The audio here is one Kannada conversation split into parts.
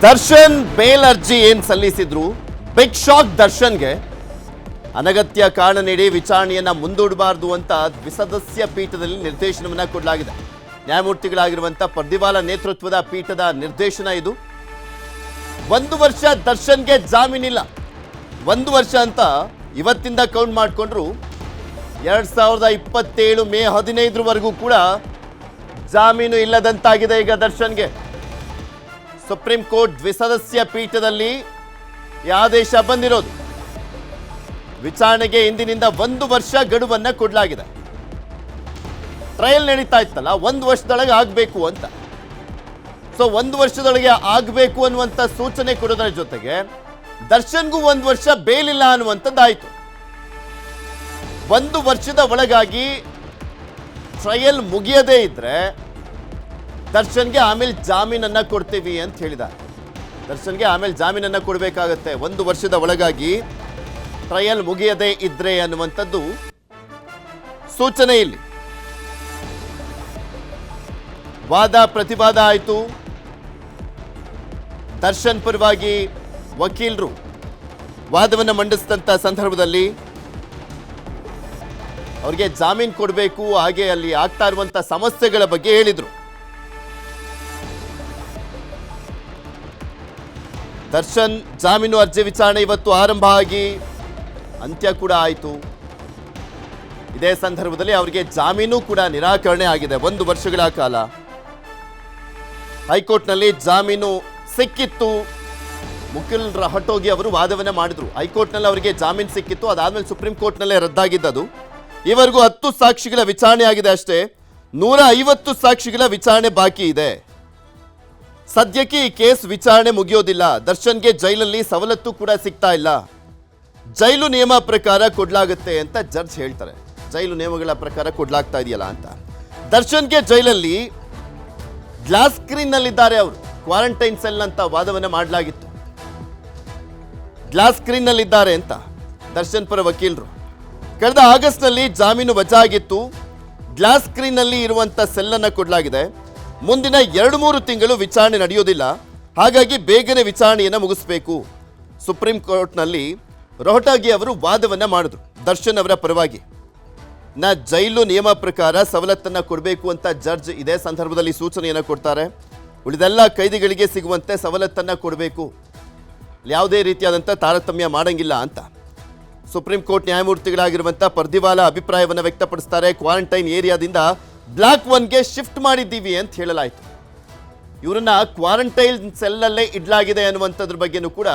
ದರ್ಶನ್ ಬೇಲ್ ಅರ್ಜಿ ಏನ್ ಸಲ್ಲಿಸಿದ್ರು ಬಿಗ್ ಶಾಕ್ ದರ್ಶನ್ಗೆ ಅನಗತ್ಯ ಕಾರಣ ನೀಡಿ ವಿಚಾರಣೆಯನ್ನ ಮುಂದೂಡಬಾರದು ಅಂತ ದ್ವಿಸದಸ್ಯ ಪೀಠದಲ್ಲಿ ನಿರ್ದೇಶನವನ್ನ ಕೊಡಲಾಗಿದೆ. ನ್ಯಾಯಮೂರ್ತಿಗಳಾಗಿರುವಂತಹ ಪರ್ದಿವಾಲ ನೇತೃತ್ವದ ಪೀಠದ ನಿರ್ದೇಶನ ಇದು. 1 ವರ್ಷ ದರ್ಶನ್ಗೆ ಜಾಮೀನಿಲ್ಲ. 1 ವರ್ಷ ಅಂತ ಇವತ್ತಿಂದ ಕೌಂಟ್ ಮಾಡಿಕೊಂಡ್ರು 2027 ಮೇ 15ರವರೆಗೂ ಕೂಡ ಜಾಮೀನು ಇಲ್ಲದಂತಾಗಿದೆ ಈಗ ದರ್ಶನ್ಗೆ. ಸುಪ್ರೀಂ ಕೋರ್ಟ್ ದ್ವಿಸದಸ್ಯ ಪೀಠದಲ್ಲಿ ಈ ಆದೇಶ ಬಂದಿರೋದು. ವಿಚಾರಣೆಗೆ ಇಂದಿನಿಂದ 1 ವರ್ಷ ಗಡುವನ್ನ ಕೊಡಲಾಗಿದೆ. ಟ್ರಯಲ್ ನಡೀತಾ ಇತ್ತಲ್ಲ, 1 ವರ್ಷದೊಳಗೆ ಆಗಬೇಕು ಅಂತ. ಸೊ 1 ವರ್ಷದೊಳಗೆ ಆಗಬೇಕು ಅನ್ನುವಂಥ ಸೂಚನೆ ಕೊಡೋದ್ರ ಜೊತೆಗೆ ದರ್ಶನ್ಗೂ 1 ವರ್ಷ ಬೇಲಿಲ್ಲ ಅನ್ನುವಂಥದ್ದಾಯಿತು. 1 ವರ್ಷದ ಒಳಗಾಗಿ ಟ್ರಯಲ್ ಮುಗಿಯದೇ ಇದ್ರೆ ದರ್ಶನ್ಗೆ ಆಮೇಲೆ ಜಾಮೀನನ್ನ ಕೊಡ್ತೀವಿ ಅಂತ ಹೇಳಿದ್ದಾರೆ. ದರ್ಶನ್ಗೆ ಆಮೇಲೆ ಜಾಮೀನನ್ನ ಕೊಡಬೇಕಾಗತ್ತೆ 1 ವರ್ಷದ ಒಳಗಾಗಿ ಟ್ರಯಲ್ ಮುಗಿಯದೇ ಇದ್ರೆ ಅನ್ನುವಂಥದ್ದು ಸೂಚನೆ. ಇಲ್ಲಿ ವಾದ ಪ್ರತಿವಾದ ಆಯಿತು. ದರ್ಶನ್ ಪರವಾಗಿ ವಕೀಲರು ವಾದವನ್ನು ಮಂಡಿಸಿದಂಥ ಸಂದರ್ಭದಲ್ಲಿ ಅವರಿಗೆ ಜಾಮೀನು ಕೊಡಬೇಕು, ಹಾಗೆ ಅಲ್ಲಿ ಆಗ್ತಾ ಇರುವಂಥ ಸಮಸ್ಯೆಗಳ ಬಗ್ಗೆ ಹೇಳಿದರು. ದರ್ಶನ್ ಜಾಮೀನು ಅರ್ಜಿ ವಿಚಾರಣೆ ಇವತ್ತು ಆರಂಭ ಆಗಿ ಅಂತ್ಯ ಕೂಡ ಆಯಿತು. ಇದೇ ಸಂದರ್ಭದಲ್ಲಿ ಅವರಿಗೆ ಜಾಮೀನು ಕೂಡ ನಿರಾಕರಣೆ ಆಗಿದೆ 1 ವರ್ಷಗಳ ಕಾಲ. ಹೈಕೋರ್ಟ್ನಲ್ಲಿ ಜಾಮೀನು ಸಿಕ್ಕಿತ್ತು. ಮುಕುಲ್ ರಹಟೋಗಿ ಅವರು ವಾದವನ್ನ ಮಾಡಿದ್ರು. ಹೈಕೋರ್ಟ್ನಲ್ಲಿ ಅವರಿಗೆ ಜಾಮೀನು ಸಿಕ್ಕಿತ್ತು, ಅದಾದ್ಮೇಲೆ ಸುಪ್ರೀಂ ಕೋರ್ಟ್ನಲ್ಲೇ ರದ್ದಾಗಿದ್ದದು. ಇವರೆಗೂ 10 ಸಾಕ್ಷಿಗಳ ವಿಚಾರಣೆ ಆಗಿದೆ ಅಷ್ಟೇ. 150 ಸಾಕ್ಷಿಗಳ ವಿಚಾರಣೆ ಬಾಕಿ ಇದೆ. ಸದ್ಯಕ್ಕೆ ಈ ಕೇಸ್ ವಿಚಾರಣೆ ಮುಗಿಯೋದಿಲ್ಲ. ದರ್ಶನ್ಗೆ ಜೈಲಲ್ಲಿ ಸವಲತ್ತು ಕೂಡ ಸಿಗ್ತಾ ಇಲ್ಲ. ಜೈಲು ನಿಯಮ ಪ್ರಕಾರ ಕೊಡ್ಲಾಗುತ್ತೆ ಅಂತ ಜಡ್ಜ್ ಹೇಳ್ತಾರೆ. ಜೈಲು ನಿಯಮಗಳ ಪ್ರಕಾರ ಕೊಡ್ಲಾಗ್ತಾ ಇದೆಯಲ್ಲ ಅಂತ. ದರ್ಶನ್ಗೆ ಜೈಲಲ್ಲಿ ಗ್ಲಾಸ್ ಸ್ಕ್ರೀನ್ ನಲ್ಲಿದ್ದಾರೆ. ಅವರು ಕ್ವಾರಂಟೈನ್ ಸೆಲ್ ಅಂತ ವಾದವನ್ನ ಮಾಡಲಾಗಿತ್ತು. ಗ್ಲಾಸ್ ಸ್ಕ್ರೀನ್ ನಲ್ಲಿದ್ದಾರೆ ಅಂತ ದರ್ಶನ್ ಪರ ವಕೀಲರು. ಕಳೆದ ಆಗಸ್ಟ್ನಲ್ಲಿ ಜಾಮೀನು ವಜಾ ಆಗಿತ್ತು. ಗ್ಲಾಸ್ ಸ್ಕ್ರೀನ್ ನಲ್ಲಿ ಇರುವಂತ ಸೆಲ್ ಅನ್ನ ಕೊಡಲಾಗಿದೆ. ಮುಂದಿನ 2-3 ತಿಂಗಳು ವಿಚಾರಣೆ ನಡೆಯೋದಿಲ್ಲ, ಹಾಗಾಗಿ ಬೇಗನೆ ವಿಚಾರಣೆಯನ್ನು ಮುಗಿಸಬೇಕು. ಸುಪ್ರೀಂ ಕೋರ್ಟ್ನಲ್ಲಿ ರೋಹಟಗಿ ಅವರು ವಾದವನ್ನ ಮಾಡಿದ್ರು ದರ್ಶನ್ ಅವರ ಪರವಾಗಿ. ಜೈಲು ನಿಯಮ ಪ್ರಕಾರ ಸವಲತ್ತನ್ನು ಕೊಡಬೇಕು ಅಂತ ಜಡ್ಜ್ ಇದೇ ಸಂದರ್ಭದಲ್ಲಿ ಸೂಚನೆಯನ್ನು ಕೊಡ್ತಾರೆ. ಉಳಿದೆಲ್ಲ ಕೈದಿಗಳಿಗೆ ಸಿಗುವಂತೆ ಸವಲತ್ತನ್ನು ಕೊಡಬೇಕು, ಯಾವುದೇ ರೀತಿಯಾದಂಥ ತಾರತಮ್ಯ ಮಾಡಂಗಿಲ್ಲ ಅಂತ ಸುಪ್ರೀಂ ಕೋರ್ಟ್ ನ್ಯಾಯಮೂರ್ತಿಗಳಾಗಿರುವಂಥ ಪರ್ದಿವಾಲ ಅಭಿಪ್ರಾಯವನ್ನು ವ್ಯಕ್ತಪಡಿಸ್ತಾರೆ. ಕ್ವಾರಂಟೈನ್ ಏರಿಯಾದಿಂದ ಬ್ಲಾಕ್ 1ಗೆ ಶಿಫ್ಟ್ ಮಾಡಿದ್ದೀವಿ ಅಂತ ಹೇಳಲಾಯಿತು. ಇವರನ್ನ ಕ್ವಾರಂಟೈನ್ ಸೆಲ್ಲಲ್ಲೇ ಇಡಲಾಗಿದೆ ಅನ್ನುವಂಥದ್ರ ಬಗ್ಗೆನೂ ಕೂಡ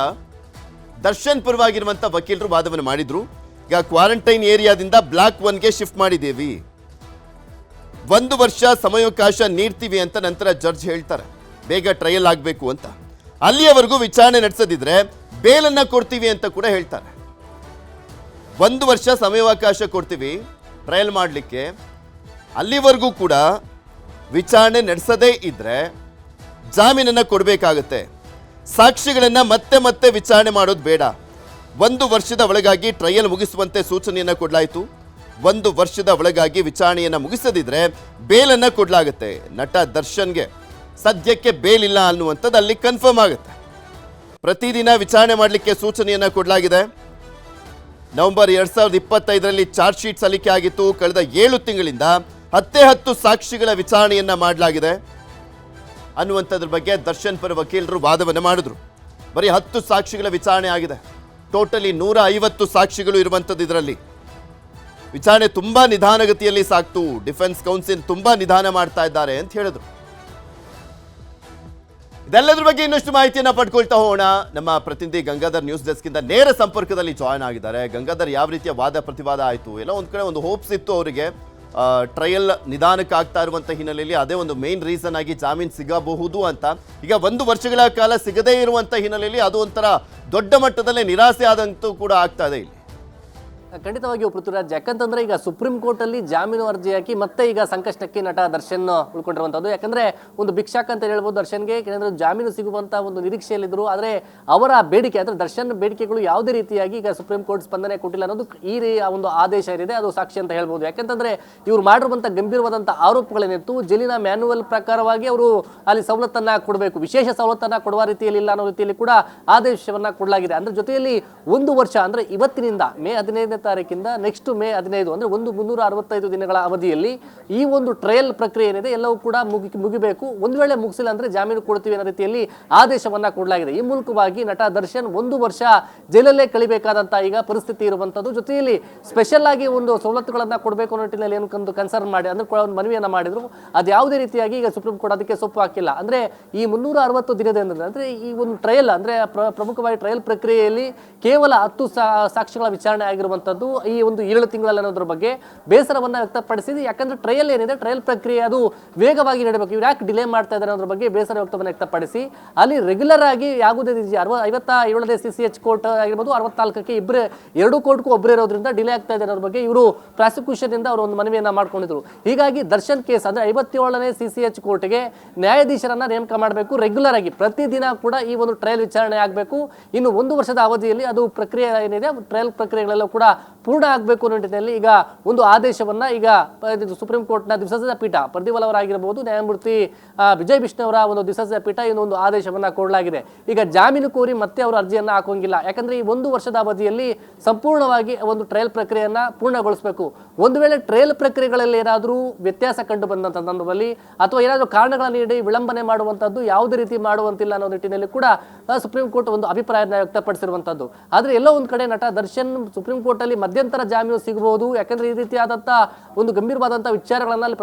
ದರ್ಶನ್ ಪರವಾಗಿರುವಂಥ ವಕೀಲರು ವಾದವನ್ನು ಮಾಡಿದ್ರು. ಈಗ ಕ್ವಾರಂಟೈನ್ ಏರಿಯಾದಿಂದ ಬ್ಲಾಕ್ 1ಗೆ ಶಿಫ್ಟ್ ಮಾಡಿದ್ದೀವಿ, 1 ವರ್ಷ ಸಮಯಾವಕಾಶ ನೀಡ್ತೀವಿ ಅಂತ ನಂತರ ಜಡ್ಜ್ ಹೇಳ್ತಾರೆ. ಬೇಗ ಟ್ರಯಲ್ ಆಗಬೇಕು ಅಂತ. ಅಲ್ಲಿಯವರೆಗೂ ವಿಚಾರಣೆ ನಡೆಸದಿದ್ರೆ ಬೇಲನ್ನ ಕೊಡ್ತೀವಿ ಅಂತ ಕೂಡ ಹೇಳ್ತಾರೆ. 1 ವರ್ಷ ಸಮಯಾವಕಾಶ ಕೊಡ್ತೀವಿ ಟ್ರಯಲ್ ಮಾಡಲಿಕ್ಕೆ. ಅಲ್ಲಿವರೆಗೂ ಕೂಡ ವಿಚಾರಣೆ ನಡೆಸದೇ ಇದ್ರೆ ಜಾಮೀನನ್ನು ಕೊಡಬೇಕಾಗತ್ತೆ. ಸಾಕ್ಷಿಗಳನ್ನು ಮತ್ತೆ ಮತ್ತೆ ವಿಚಾರಣೆ ಮಾಡೋದು ಬೇಡ. 1 ವರ್ಷದ ಒಳಗಾಗಿ ಟ್ರಯಲ್ ಮುಗಿಸುವಂತೆ ಸೂಚನೆಯನ್ನು ಕೊಡಲಾಯಿತು. 1 ವರ್ಷದ ಒಳಗಾಗಿ ವಿಚಾರಣೆಯನ್ನು ಮುಗಿಸದಿದ್ರೆ ಬೇಲನ್ನು ಕೊಡಲಾಗುತ್ತೆ. ನಟ ದರ್ಶನ್ಗೆ ಸದ್ಯಕ್ಕೆ ಬೇಲ್ ಇಲ್ಲ ಅನ್ನುವಂಥದ್ದು ಅಲ್ಲಿ ಕನ್ಫರ್ಮ್ ಆಗುತ್ತೆ. ಪ್ರತಿದಿನ ವಿಚಾರಣೆ ಮಾಡಲಿಕ್ಕೆ ಸೂಚನೆಯನ್ನು ಕೊಡಲಾಗಿದೆ. ನವೆಂಬರ್ 2025ರಲ್ಲಿ ಚಾರ್ಜ್ ಶೀಟ್ ಸಲ್ಲಿಕೆ ಆಗಿತ್ತು. ಕಳೆದ 7 ತಿಂಗಳಿಂದ 10 ಸಾಕ್ಷಿಗಳ ವಿಚಾರಣೆಯನ್ನ ಮಾಡಲಾಗಿದೆ ಅನ್ನುವಂಥದ್ರ ಬಗ್ಗೆ ದರ್ಶನ್ ಪರ ವಕೀಲರು ವಾದವನ್ನು ಮಾಡಿದ್ರು. ಬರೀ 10 ಸಾಕ್ಷಿಗಳ ವಿಚಾರಣೆ ಆಗಿದೆ. ಟೋಟಲಿ 150 ಸಾಕ್ಷಿಗಳು ಇರುವಂಥದ್ದು. ಇದರಲ್ಲಿ ವಿಚಾರಣೆ ತುಂಬಾ ನಿಧಾನಗತಿಯಲ್ಲಿ ಸಾಕ್ತು. ಡಿಫೆನ್ಸ್ ಕೌನ್ಸಿಲ್ ತುಂಬಾ ನಿಧಾನ ಮಾಡ್ತಾ ಇದ್ದಾರೆ ಅಂತ ಹೇಳಿದ್ರು. ಇದೆಲ್ಲದ್ರ ಬಗ್ಗೆ ಇನ್ನಷ್ಟು ಮಾಹಿತಿಯನ್ನ ಪಡ್ಕೊಳ್ತಾ ಹೋಗೋಣ. ನಮ್ಮ ಪ್ರತಿನಿಧಿ ಗಂಗಾಧರ್ ನ್ಯೂಸ್ ಡೆಸ್ಕ್ ಇಂದ ನೇರ ಸಂಪರ್ಕದಲ್ಲಿ ಜಾಯ್ನ್ ಆಗಿದ್ದಾರೆ. ಗಂಗಾಧರ್, ಯಾವ ರೀತಿಯ ವಾದ ಪ್ರತಿವಾದ ಆಯಿತು? ಎಲ್ಲ ಒಂದ್ ಕಡೆ ಒಂದು ಹೋಪ್ಸ್ ಇತ್ತು ಅವರಿಗೆ, ಟ್ರಯಲ್ ನಿಧಾನಕ್ಕೆ ಆಗ್ತಾ ಇರುವಂಥ ಹಿನ್ನೆಲೆಯಲ್ಲಿ ಅದೇ ಒಂದು ಮೇನ್ ರೀಸನ್ ಆಗಿ ಜಾಮೀನು ಸಿಗಬಹುದು ಅಂತ. ಈಗ 1 ವರ್ಷಗಳ ಕಾಲ ಸಿಗದೇ ಇರುವಂಥ ಹಿನ್ನೆಲೆಯಲ್ಲಿ ಅದು ಒಂಥರ ದೊಡ್ಡ ಮಟ್ಟದಲ್ಲೇ ನಿರಾಸೆ ಆದಂತೂ ಕೂಡ ಆಗ್ತಾ ಇದೆ ಇಲ್ಲಿ. ಖಂಡಿತವಾಗಿಯೂ ಪೃಥ್ವಿರಾಜ್, ಯಾಕಂತಂದ್ರೆ ಈಗ ಸುಪ್ರೀಂ ಕೋರ್ಟ್ ಅಲ್ಲಿ ಜಾಮೀನು ಅರ್ಜಿ ಹಾಕಿ ಮತ್ತೆ ಈಗ ಸಂಕಷ್ಟಕ್ಕೆ ನಟ ದರ್ಶನ್ ಉಳ್ಕೊಂಡಿರುವಂತದ್ದು. ಯಾಕಂದ್ರೆ ಒಂದು ಭಿಕ್ಷಾಕ್ ಅಂತ ಹೇಳ್ಬೋದು ದರ್ಶನ್ಗೆ, ಯಾಕಂದ್ರೆ ಜಾಮೀನು ಸಿಗುವಂತ ಒಂದು ನಿರೀಕ್ಷೆಯಲ್ಲಿದ್ರು. ಆದ್ರೆ ಅವರ ಬೇಡಿಕೆ ಅಂದ್ರೆ ದರ್ಶನ್ ಬೇಡಿಕೆಗಳು ಯಾವುದೇ ರೀತಿಯಾಗಿ ಈಗ ಸುಪ್ರೀಂ ಕೋರ್ಟ್ ಸ್ಪಂದನೆ ಕೊಟ್ಟಿಲ್ಲ ಅನ್ನೋದು ಈ ಒಂದು ಆದೇಶ ಏನಿದೆ ಅದು ಸಾಕ್ಷಿ ಅಂತ ಹೇಳ್ಬೋದು. ಯಾಕಂತಂದ್ರೆ ಇವ್ರು ಮಾಡಿರುವಂತ ಗಂಭೀರವಾದಂತಹ ಆರೋಪಗಳೇನಿತ್ತು, ಜೈಲಿನ ಮ್ಯಾನ್ಯುವಲ್ ಪ್ರಕಾರವಾಗಿ ಅವರು ಅಲ್ಲಿ ಸವಲತ್ತನ್ನ ಕೊಡಬೇಕು, ವಿಶೇಷ ಸವಲತ್ತನ್ನ ಕೊಡುವ ರೀತಿಯಲ್ಲಿ ಇಲ್ಲ ಅನ್ನೋ ರೀತಿಯಲ್ಲಿ ಕೂಡ ಆದೇಶವನ್ನ ಕೊಡಲಾಗಿದೆ. ಅಂದ್ರೆ ಜೊತೆಯಲ್ಲಿ 1 ವರ್ಷ ಅಂದ್ರೆ ಇವತ್ತಿನಿಂದ ಮೇ 15ನೇ ತಾರೀಕಿಂದ ನೆಕ್ಸ್ಟ್ ಮೇ 15 ಅಂದ್ರೆ 365 ದಿನಗಳ ಅವಧಿಯಲ್ಲಿ ಈ ಒಂದು ಟ್ರಯಲ್ ಪ್ರಕ್ರಿಯೆ ಏನಿದೆ ಎಲ್ಲವೂ ಕೂಡ ಮುಗಿಬೇಕು. ಒಂದು ವೇಳೆ ಮುಗಿಸಿಲ್ಲ ಅಂದ್ರೆ ಜಾಮೀನು ಕೊಡ್ತೀವಿ ಅನ್ನೋ ರೀತಿಯಲ್ಲಿ ಆದೇಶವನ್ನ ಕೊಡಲಾಗಿದೆ. ಈ ಮೂಲಕವಾಗಿ ನಟ ದರ್ಶನ್ 1 ವರ್ಷ ಜೈಲಲ್ಲೇ ಕಳಿಬೇಕಾದಂತ ಈಗ ಪರಿಸ್ಥಿತಿ ಇರುವಂತದ್ದು. ಜೊತೆಯಲ್ಲಿ ಸ್ಪೆಷಲ್ ಆಗಿ ಒಂದು ಸವಲತ್ತುಗಳನ್ನ ಕೊಡಬೇಕು ಅನ್ನೋ ನಿಟ್ಟಿನಲ್ಲಿ ಏನೊಂದು ಕನ್ಸರ್ನ್ ಮಾಡಿ ಅಂದ್ರೆ ಒಂದು ಮನವಿಯನ್ನ ಮಾಡಿದ್ರು. ಅದು ಯಾವುದೇ ರೀತಿಯಾಗಿ ಈಗ ಸುಪ್ರೀಂ ಕೋರ್ಟ್ ಅದಕ್ಕೆ ಸೊಪ್ಪು ಹಾಕಿಲ್ಲ. ಅಂದ್ರೆ ಈ 360 ದಿನದಿಂದ ಅಂದ್ರೆ ಈ ಒಂದು ಟ್ರಯಲ್ ಅಂದ್ರೆ ಪ್ರಮುಖವಾಗಿ ಟ್ರಯಲ್ ಪ್ರಕ್ರಿಯೆಯಲ್ಲಿ ಕೇವಲ 10 ಸಾಕ್ಷಿಗಳ ವಿಚಾರಣೆ ಆಗಿರುವಂತದ್ದು ಈ ಒಂದು 7 ತಿಂಗಳಲ್ಲಿ ಅನ್ನೋದ್ರ ಬಗ್ಗೆ ಬೇಸರವನ್ನ ವ್ಯಕ್ತಪಡಿಸಿದೆ. ಯಾಕಂದ್ರೆ ಟ್ರಯಲ್ ಏನಿದೆ ಟ್ರಯಲ್ ಪ್ರಕ್ರಿಯೆ ಅದು ವೇಗವಾಗಿ ನಡೀಬೇಕು, ಇವ್ರು ಯಾಕೆ ಡಿಲೇ ಮಾಡ್ತಾ ಇದ್ದಾರೆ ಅನ್ನೋದ್ರ ಬಗ್ಗೆ ಬೇಸರ ವ್ಯಕ್ತಪಡಿಸಿ ಅಲ್ಲಿ ರೆಗ್ಯುಲರ್ ಆಗಿ ಯಾವುದೇ 57ನೇ CCH ಕೋರ್ಟ್ ಆಗಿರ್ಬೋದು 64ಕ್ಕೆ ಎರಡು ಕೋರ್ಟ್ಗೂ ಒಬ್ಬರೇ ಇರೋದ್ರಿಂದ ಡಿಲೇ ಆಗ್ತಾ ಇದೆ ಅನ್ನೋದ್ರ ಬಗ್ಗೆ ಇವರು ಪ್ರಾಸಿಕ್ಯೂಷನ್ ಇಂದ ಅವರು ಒಂದು ಮನವಿಯನ್ನ ಮಾಡ್ಕೊಂಡಿದ್ರು. ಹೀಗಾಗಿ ದರ್ಶನ್ ಕೇಸ್ ಅಂದ್ರೆ 57ನೇ CCH ಕೋರ್ಟ್ಗೆ ನ್ಯಾಯಾಧೀಶರನ್ನ ನೇಮಕ ಮಾಡಬೇಕು, ರೆಗ್ಯುಲರ್ ಆಗಿ ಪ್ರತಿದಿನ ಕೂಡ ಈ ಒಂದು ಟ್ರಯಲ್ ವಿಚಾರಣೆ ಆಗಬೇಕು. ಇನ್ನು 1 ವರ್ಷದ ಅವಧಿಯಲ್ಲಿ ಅದು ಪ್ರಕ್ರಿಯೆ ಏನಿದೆ ಟ್ರಯಲ್ ಪ್ರಕ್ರಿಯೆಗಳೆಲ್ಲ ಕೂಡ ಪೂರ್ಣ ಆಗಬೇಕು ಅನ್ನೋ ನಿಟ್ಟಿನಲ್ಲಿ ಈಗ ಒಂದು ಆದೇಶವನ್ನ ಈಗ ಸುಪ್ರೀಂ ಕೋರ್ಟ್ನ ದ್ವಿಸದಸ್ಯ ಪೀಠ ಪ್ರದಿವಾಲ್ ಅವರಾಗಿರಬಹುದು, ನ್ಯಾಯಮೂರ್ತಿ ವಿಜಯ್ ಬಿಷ್ಣು ಅವರ ಒಂದು ದ್ವಿಸದಸ್ಯ ಪೀಠ ಇನ್ನೊಂದು ಆದೇಶವನ್ನ ಕೊಡಲಾಗಿದೆ. ಈಗ ಜಾಮೀನು ಕೋರಿ ಮತ್ತೆ ಅವರು ಅರ್ಜಿಯನ್ನ ಹಾಕೋಂಗಿಲ್ಲ. ಯಾಕಂದ್ರೆ ಈ 1 ವರ್ಷದ ಅವಧಿಯಲ್ಲಿ ಸಂಪೂರ್ಣವಾಗಿ ಒಂದು ಟ್ರಯಲ್ ಪ್ರಕ್ರಿಯೆಯನ್ನ ಪೂರ್ಣಗೊಳಿಸಬೇಕು. ಒಂದು ವೇಳೆ ಟ್ರಯಲ್ ಪ್ರಕ್ರಿಯೆಗಳಲ್ಲಿ ಏನಾದರೂ ವ್ಯತ್ಯಾಸ ಕಂಡು ಬಂದಂತ ಸಂದರ್ಭದಲ್ಲಿ ಅಥವಾ ಏನಾದರೂ ಕಾರಣಗಳನ್ನು ನೀಡಿ ವಿಳಂಬನೆ ಮಾಡುವಂತದ್ದು ಯಾವುದೇ ರೀತಿ ಮಾಡುವಂತಿಲ್ಲ ಅನ್ನೋ ನಿಟ್ಟಿನಲ್ಲಿ ಕೂಡ ಸುಪ್ರೀಂ ಕೋರ್ಟ್ ಒಂದು ಅಭಿಪ್ರಾಯನ ವ್ಯಕ್ತಪಡಿಸಿರುವಂತದ್ದು. ಆದ್ರೆ ಎಲ್ಲೋ ಒಂದು ಕಡೆ ನಟ ದರ್ಶನ್ ಸುಪ್ರೀಂ ಕೋರ್ಟ್ ಅಲ್ಲಿ ಮಧ್ಯಂತರ ಜಾಮೀನು ಸಿಗಬಹುದು, ಯಾಕಂದ್ರೆ ಈ ರೀತಿಯಾದಂತ ಒಂದು ಗಂಭೀರವಾದಂತಹ ವಿಚಾರಗಳನ್ನ ಅಲ್ಲಿ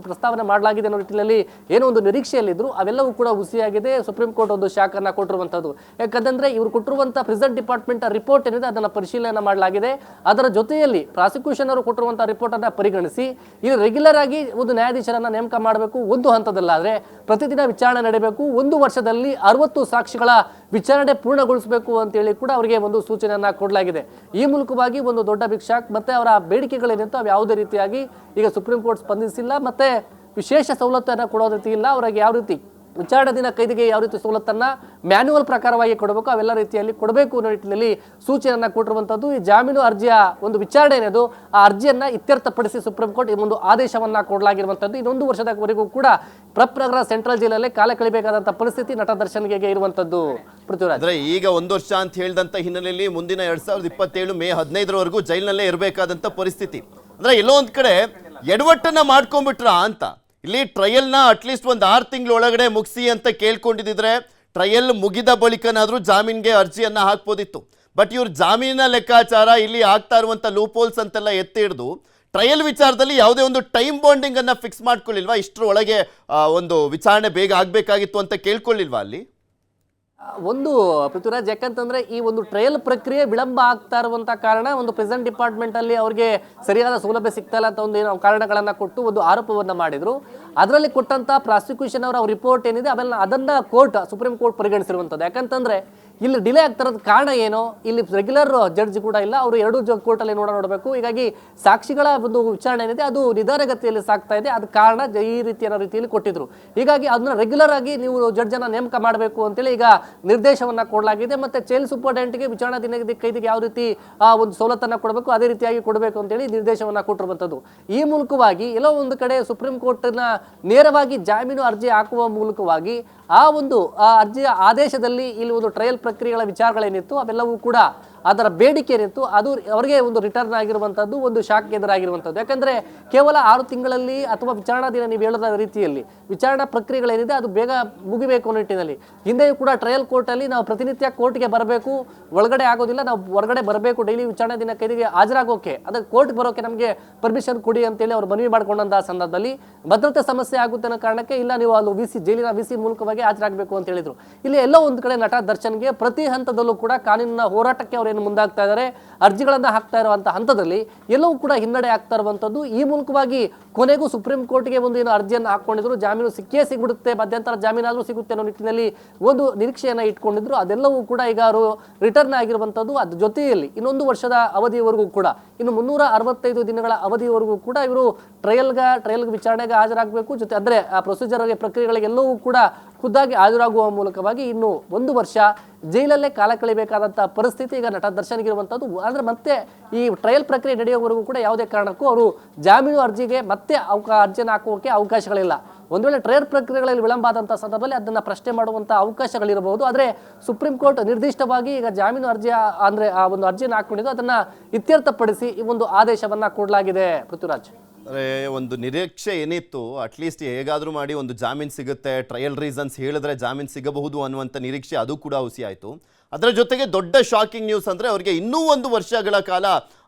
ಪ್ರಸ್ತಾವನೆ ಮಾಡಲಾಗಿದೆ ಅನ್ನೋ ನಿಟ್ಟಿನಲ್ಲಿ ಏನೋ ಒಂದು ನಿರೀಕ್ಷೆಯಲ್ಲಿದ್ರು, ಅವೆಲ್ಲವೂ ಕೂಡ ಹುಸಿಯಾಗಿದೆ. ಸುಪ್ರೀಂ ಕೋರ್ಟ್ ಒಂದು ಶಾಕ್ ಅನ್ನ ಕೊಟ್ಟಿರುವಂತದ್ದು. ಯಾಕಂದ್ರೆ ಇವರು ಕೊಟ್ಟಿರುವಂತಹ ಪ್ರಿಸನ್ ಡಿಪಾರ್ಟ್ಮೆಂಟ್ ರಿಪೋರ್ಟ್ ಏನಿದೆ ಅದನ್ನ ಪರಿಶೀಲನೆ ಮಾಡಲಾಗಿದೆ. ಅದರ ಜೊತೆಯಲ್ಲಿ ಪ್ರಾಸಿಕ್ಯೂಷನ್ ಅವರು ಕೊಟ್ಟಿರುವಂತಹ ರಿಪೋರ್ಟ್ ಅನ್ನ ಪರಿಗಣಿಸಿ ಇಲ್ಲಿ ರೆಗ್ಯುಲರ್ ಆಗಿ ಒಂದು ನ್ಯಾಯಾಧೀಶರನ್ನ ನೇಮಕ ಮಾಡಬೇಕು. ಒಂದು ಹಂತದಲ್ಲಾದ್ರೆ ಪ್ರತಿದಿನ ವಿಚಾರಣೆ ನಡೆಯಬೇಕು. 1 ವರ್ಷದಲ್ಲಿ 60 ಸಾಕ್ಷಿಗಳ ವಿಚಾರಣೆ ಪೂರ್ಣಗೊಳಿಸಬೇಕು ಅಂತೇಳಿ ಕೂಡ ಅವರಿಗೆ ಒಂದು ಸೂಚನೆಯನ್ನ ಕೊಡಲಾಗಿದೆ. ಈ ಮೂಲಕವಾಗಿ ಒಂದು ದೊಡ್ಡ ಭಿಕ್ಷಾಕ್ ಮತ್ತೆ ಅವರ ಬೇಡಿಕೆಗಳೇನಿತ್ತು ಅವು ಯಾವುದೇ ರೀತಿಯಾಗಿ ಈಗ ಸುಪ್ರೀಂ ಕೋರ್ಟ್ ಸ್ಪಂದಿಸಿಲ್ಲ. ಮತ್ತೆ ವಿಶೇಷ ಸವಲತ್ತನ್ನು ಕೊಡೋ ರೀತಿ ಇಲ್ಲ. ಅವರಿಗೆ ಯಾವ ರೀತಿ ವಿಚಾರಣೆ ದಿನ ಕೈದಿಗೆ ಯಾವ ರೀತಿ ಸವಲತ್ತನ್ನ ಮ್ಯಾನ್ಯುವಲ್ ಪ್ರಕಾರವಾಗಿ ಕೊಡಬೇಕು ಅವೆಲ್ಲ ರೀತಿಯಲ್ಲಿ ಕೊಡಬೇಕು ಅನ್ನೋ ನಿಟ್ಟಿನಲ್ಲಿ ಸೂಚನೆಯನ್ನ ಕೊಟ್ಟಿರುವಂತದ್ದು. ಈ ಜಾಮೀನು ಅರ್ಜಿಯ ಒಂದು ವಿಚಾರಣೆ ಏನಿದೆ ಆ ಅರ್ಜಿಯನ್ನ ಇತ್ಯರ್ಥಪಡಿಸಿ ಸುಪ್ರೀಂ ಕೋರ್ಟ್ ಒಂದು ಆದೇಶವನ್ನ ಕೊಡಲಾಗಿರುವಂತದ್ದು. ಇನ್ನೊಂದು ವರ್ಷದವರೆಗೂ ಕೂಡ ಪ್ರಪ್ರಗರ ಸೆಂಟ್ರಲ್ ಜೈಲಲ್ಲೇ ಕಾಲ ಕಳಿಬೇಕಾದಂತಹ ಪರಿಸ್ಥಿತಿ ನಟ ದರ್ಶನ್ಗೆ ಇರುವಂತದ್ದು. ಪೃಥ್ವಿರಾಜ್, ಅಂದ್ರೆ ಈಗ 1 ವರ್ಷ ಅಂತ ಹೇಳಿದಂತ ಹಿನ್ನೆಲೆಯಲ್ಲಿ ಮುಂದಿನ 2027 ಮೇ 15ರವರೆಗೂ ಜೈಲಿನಲ್ಲೇ ಇರಬೇಕಾದಂತ ಪರಿಸ್ಥಿತಿ. ಅಂದ್ರೆ ಎಲ್ಲೋ ಒಂದ್ ಕಡೆ ಎಡವಟ್ಟನ್ನ ಮಾಡ್ಕೊಂಡ್ಬಿಟ್ರ ಅಂತ. ಇಲ್ಲಿ ಟ್ರಯಲ್ನ ಅಟ್ಲೀಸ್ಟ್ ಒಂದು 6 ತಿಂಗಳ ಒಳಗಡೆ ಮುಗಿಸಿ ಅಂತ ಕೇಳ್ಕೊಂಡಿದ್ರೆ ಟ್ರಯಲ್ ಮುಗಿದ ಬಳಿಕನಾದ್ರೂ ಜಾಮೀನ್ಗೆ ಅರ್ಜಿಯನ್ನ ಹಾಕ್ಬೋದಿತ್ತು. ಬಟ್ ಇವ್ರ ಜಾಮೀನಿನ ಲೆಕ್ಕಾಚಾರ ಇಲ್ಲಿ ಆಗ್ತಾ ಇರುವಂತ ಲೂಪ್ ಹೋಲ್ಸ್ ಅಂತೆಲ್ಲ ಎತ್ತಿ ಹಿಡಿದು ಟ್ರಯಲ್ ವಿಚಾರದಲ್ಲಿ ಯಾವುದೇ ಒಂದು ಟೈಮ್ ಬಾಂಡಿಂಗ್ ಅನ್ನ ಫಿಕ್ಸ್ ಮಾಡ್ಕೊಳ್ಳಿಲ್ವಾ? ಇಷ್ಟರ ಒಳಗೆ ಒಂದು ವಿಚಾರಣೆ ಬೇಗ ಆಗ್ಬೇಕಾಗಿತ್ತು ಅಂತ ಕೇಳ್ಕೊಳ್ಳಿಲ್ವಾ ಅಲ್ಲಿ? ಒಂದು ಪೃಥ್ವಿರಾಜ್, ಯಾಕಂತಂದ್ರೆ ಈ ಒಂದು ಟ್ರಯಲ್ ಪ್ರಕ್ರಿಯೆ ವಿಳಂಬ ಆಗ್ತಾ ಇರುವಂತ ಕಾರಣ ಒಂದು ಪ್ರೆಸೆಂಟ್ ಡಿಪಾರ್ಟ್ಮೆಂಟ್ ಅಲ್ಲಿ ಅವರಿಗೆ ಸರಿಯಾದ ಸೌಲಭ್ಯ ಸಿಗ್ತಾ ಇಲ್ಲ ಅಂತ ಒಂದು ಏನೋ ಕಾರಣಗಳನ್ನ ಕೊಟ್ಟು ಒಂದು ಆರೋಪವನ್ನ ಮಾಡಿದ್ರು. ಅದರಲ್ಲಿ ಕೊಟ್ಟಂತ ಪ್ರಾಸಿಕ್ಯೂಷನ್ ಅವರ ರಿಪೋರ್ಟ್ ಏನಿದೆ ಅದನ್ನ ಸುಪ್ರೀಂ ಕೋರ್ಟ್ ಪರಿಗಣಿಸಿರುವಂತದ್ದು. ಯಾಕಂತಂದ್ರೆ ಇಲ್ಲಿ ಡಿಲೇ ಆಗ್ತಿರೋದು ಕಾರಣ ಏನು, ಇಲ್ಲಿ ರೆಗ್ಯುಲರ್ ಜಡ್ಜ್ ಕೂಡ ಇಲ್ಲ, ಅವರು 2 ಕೋರ್ಟಲ್ಲಿ ನೋಡಬೇಕು. ಹೀಗಾಗಿ ಸಾಕ್ಷಿಗಳ ಒಂದು ವಿಚಾರಣೆ ಏನಿದೆ ಅದು ನಿಧಾನಗತಿಯಲ್ಲಿ ಸಾಗ್ತಾ ಇದೆ. ಅದ ಕಾರಣ ಈ ರೀತಿಯಲ್ಲಿ ಕೊಟ್ಟಿದ್ರು. ಹೀಗಾಗಿ ಅದನ್ನ ರೆಗ್ಯುಲರ್ ಆಗಿ ನೀವು ಜಡ್ಜ್ ಅನ್ನ ನೇಮಕ ಮಾಡಬೇಕು ಅಂತೇಳಿ ಈಗ ನಿರ್ದೇಶವನ್ನ ಕೊಡಲಾಗಿದೆ. ಮತ್ತೆ ಜೈಲ್ ಸೂಪರ್ಡೆಂಟ್ಗೆ ವಿಚಾರಣಾ ದಿನ ಕೈದಿಗೆ ಯಾವ ರೀತಿ ಒಂದು ಸವಲತ್ತನ್ನ ಕೊಡಬೇಕು ಅದೇ ರೀತಿಯಾಗಿ ಕೊಡಬೇಕು ಅಂತೇಳಿ ನಿರ್ದೇಶವನ್ನ ಕೊಟ್ಟಿರುವಂತದ್ದು. ಈ ಮೂಲಕವಾಗಿ ಎಲ್ಲೋ ಒಂದು ಕಡೆ ಸುಪ್ರೀಂ ಕೋರ್ಟ್ನ ನೇರವಾಗಿ ಜಾಮೀನು ಅರ್ಜಿ ಹಾಕುವ ಮೂಲಕವಾಗಿ ಆ ಒಂದು ಅರ್ಜಿಯ ಆದೇಶದಲ್ಲಿ ಇಲ್ಲಿ ಒಂದು ಟ್ರಯಲ್ ಪ್ರಕ್ರಿಯೆಗಳ ವಿಚಾರಗಳೇನಿತ್ತು ಅವೆಲ್ಲವೂ ಕೂಡ ಅದರ ಬೇಡಿಕೆ ಏನಿತ್ತು ಅದು ಅವರಿಗೆ ಒಂದು ರಿಟರ್ನ್ ಆಗಿರುವಂಥದ್ದು, ಒಂದು ಶಾಕ್ ಎದುರಾಗಿರುವಂಥದ್ದು. ಯಾಕಂದರೆ ಕೇವಲ 6 ತಿಂಗಳಲ್ಲಿ ಅಥವಾ ವಿಚಾರಣಾ ದಿನ ನೀವು ಹೇಳದ ರೀತಿಯಲ್ಲಿ ವಿಚಾರಣಾ ಪ್ರಕ್ರಿಯೆಗಳೇನಿದೆ ಅದು ಬೇಗ ಮುಗಿಬೇಕು ಅನ್ನೋ ನಿಟ್ಟಿನಲ್ಲಿ ಹಿಂದೆಯೂ ಕೂಡ ಟ್ರಯಲ್ ಕೋರ್ಟಲ್ಲಿ ನಾವು ಪ್ರತಿನಿತ್ಯ ಕೋರ್ಟ್ಗೆ ಬರಬೇಕು, ಒಳಗಡೆ ಆಗೋದಿಲ್ಲ, ನಾವು ಹೊರಗಡೆ ಬರಬೇಕು, ಡೈಲಿ ವಿಚಾರಣಾ ದಿನ ಕೈದಿಗೆ ಹಾಜರಾಗೋಕೆ ಅದಕ್ಕೆ ಕೋರ್ಟ್ ಬರೋಕೆ ನಮಗೆ ಪರ್ಮಿಷನ್ ಕೊಡಿ ಅಂತೇಳಿ ಅವರು ಮನವಿ ಮಾಡ್ಕೊಂಡಂತಹ ಸಂದರ್ಭದಲ್ಲಿ ಭದ್ರತೆ ಸಮಸ್ಯೆ ಆಗುತ್ತೆ ಅನ್ನೋ ಕಾರಣಕ್ಕೆ ಇಲ್ಲ ನೀವು ಅಲ್ಲಿ ಜೈಲಿನ ವಿಸಿ ಮೂಲಕವಾಗಿ ಹಾಜರಾಗಬೇಕು ಅಂತ ಹೇಳಿದ್ರು. ಇಲ್ಲಿ ಎಲ್ಲೋ ಒಂದು ಕಡೆ ನಟ ದರ್ಶನ್ಗೆ ಪ್ರತಿ ಹಂತದಲ್ಲೂ ಕೂಡ ಕಾನೂನಿನ ಹೋರಾಟಕ್ಕೆ ಅವರು ಏನು ಮುಂದಾಗ್ತಾ ಇದ್ದಾರೆ, ಅರ್ಜಿಗಳನ್ನು ಹಾಕ್ತಾ ಇರುವಂಥ ಹಂತದಲ್ಲಿ ಎಲ್ಲವೂ ಕೂಡ ಹಿನ್ನಡೆ ಆಗ್ತಾ ಇರುವಂಥದ್ದು. ಈ ಮೂಲಕವಾಗಿ ಕೊನೆಗೂ ಸುಪ್ರೀಂ ಕೋರ್ಟ್ಗೆ ಒಂದು ಏನು ಅರ್ಜಿಯನ್ನು ಹಾಕ್ಕೊಂಡಿದ್ರು, ಜಾಮೀನು ಸಿಕ್ಕೇ ಸಿಗ್ಬಿಡುತ್ತೆ, ಮಧ್ಯಂತರ ಜಾಮೀನಾದರೂ ಸಿಗುತ್ತೆ ಅನ್ನೋ ನಿಟ್ಟಿನಲ್ಲಿ ಒಂದು ನಿರೀಕ್ಷೆಯನ್ನು ಇಟ್ಕೊಂಡಿದ್ರು. ಅದೆಲ್ಲವೂ ಕೂಡ ಈಗ ಅವರು ರಿಟರ್ನ್ ಆಗಿರುವಂಥದ್ದು. ಅದ್ರ ಜೊತೆಯಲ್ಲಿ ಇನ್ನೊಂದು ವರ್ಷದ ಅವಧಿಯವರೆಗೂ ಕೂಡ, ಇನ್ನು 365 ದಿನಗಳ ಅವಧಿಯವರೆಗೂ ಕೂಡ ಇವರು ಟ್ರಯಲ್ಗೆ ವಿಚಾರಣೆಗೆ ಹಾಜರಾಗಬೇಕು. ಜೊತೆ ಅಂದರೆ ಆ ಪ್ರೊಸೀಜರ್ಗೆ ಪ್ರಕ್ರಿಯೆಗಳಿಗೆಲ್ಲವೂ ಕೂಡ ಖುದ್ದಾಗಿ ಹಾಜರಾಗುವ ಮೂಲಕವಾಗಿ ಇನ್ನು 1 ವರ್ಷ ಜೈಲಲ್ಲೇ ಕಾಲ ಕಳಿಬೇಕಾದಂಥ ಪರಿಸ್ಥಿತಿ ಈಗ ನಟ ದರ್ಶನ್ಗಿರುವಂಥದ್ದು. ಅಂದರೆ ಮತ್ತೆ ಈ ಟ್ರಯಲ್ ಪ್ರಕ್ರಿಯೆ ನಡೆಯುವವರೆಗೂ ಕೂಡ ಯಾವುದೇ ಕಾರಣಕ್ಕೂ ಅವರು ಜಾಮೀನು ಅರ್ಜಿಗೆ ಮತ್ತೆ ಅರ್ಜಿಯನ್ನು ಹಾಕುವಕ್ಕೆ ಅವಕಾಶಗಳಿಲ್ಲ. ಒಂದು ವೇಳೆ ಟ್ರಯಲ್ ಪ್ರಕ್ರಿಯೆಗಳಲ್ಲಿ ವಿಳಂಬ ಆದಂಥ ಸಂದರ್ಭದಲ್ಲಿ ಅದನ್ನು ಪ್ರಶ್ನೆ ಮಾಡುವಂಥ ಅವಕಾಶಗಳಿರಬಹುದು. ಆದರೆ ಸುಪ್ರೀಂ ಕೋರ್ಟ್ ನಿರ್ದಿಷ್ಟವಾಗಿ ಈಗ ಜಾಮೀನು ಅರ್ಜಿಯ ಅಂದರೆ ಆ ಒಂದು ಅರ್ಜಿಯನ್ನು ಹಾಕ್ಕೊಂಡಿದ್ದು ಅದನ್ನು ಇತ್ಯರ್ಥಪಡಿಸಿ ಈ ಒಂದು ಆದೇಶವನ್ನು ಕೊಡಲಾಗಿದೆ. ಪೃಥ್ವಿರಾಜ್, ಅಂದರೆ ಒಂದು ನಿರೀಕ್ಷೆ ಏನಿತ್ತು, ಅಟ್ಲೀಸ್ಟ್ ಹೇಗಾದರೂ ಮಾಡಿ ಒಂದು ಜಾಮೀನು ಸಿಗುತ್ತೆ, ಟ್ರಯಲ್ ರೀಸನ್ಸ್ ಹೇಳಿದ್ರೆ ಜಾಮೀನು ಸಿಗಬಹುದು ಅನ್ನುವಂಥ ನಿರೀಕ್ಷೆ ಅದು ಕೂಡ ಹುಸಿ ಆಯಿತು. ಅದರ ಜೊತೆಗೆ ದೊಡ್ಡ ಶಾಕಿಂಗ್ ನ್ಯೂಸ್ ಅಂದರೆ ಅವರಿಗೆ ಇನ್ನೂ 1 ವರ್ಷಗಳ ಕಾಲ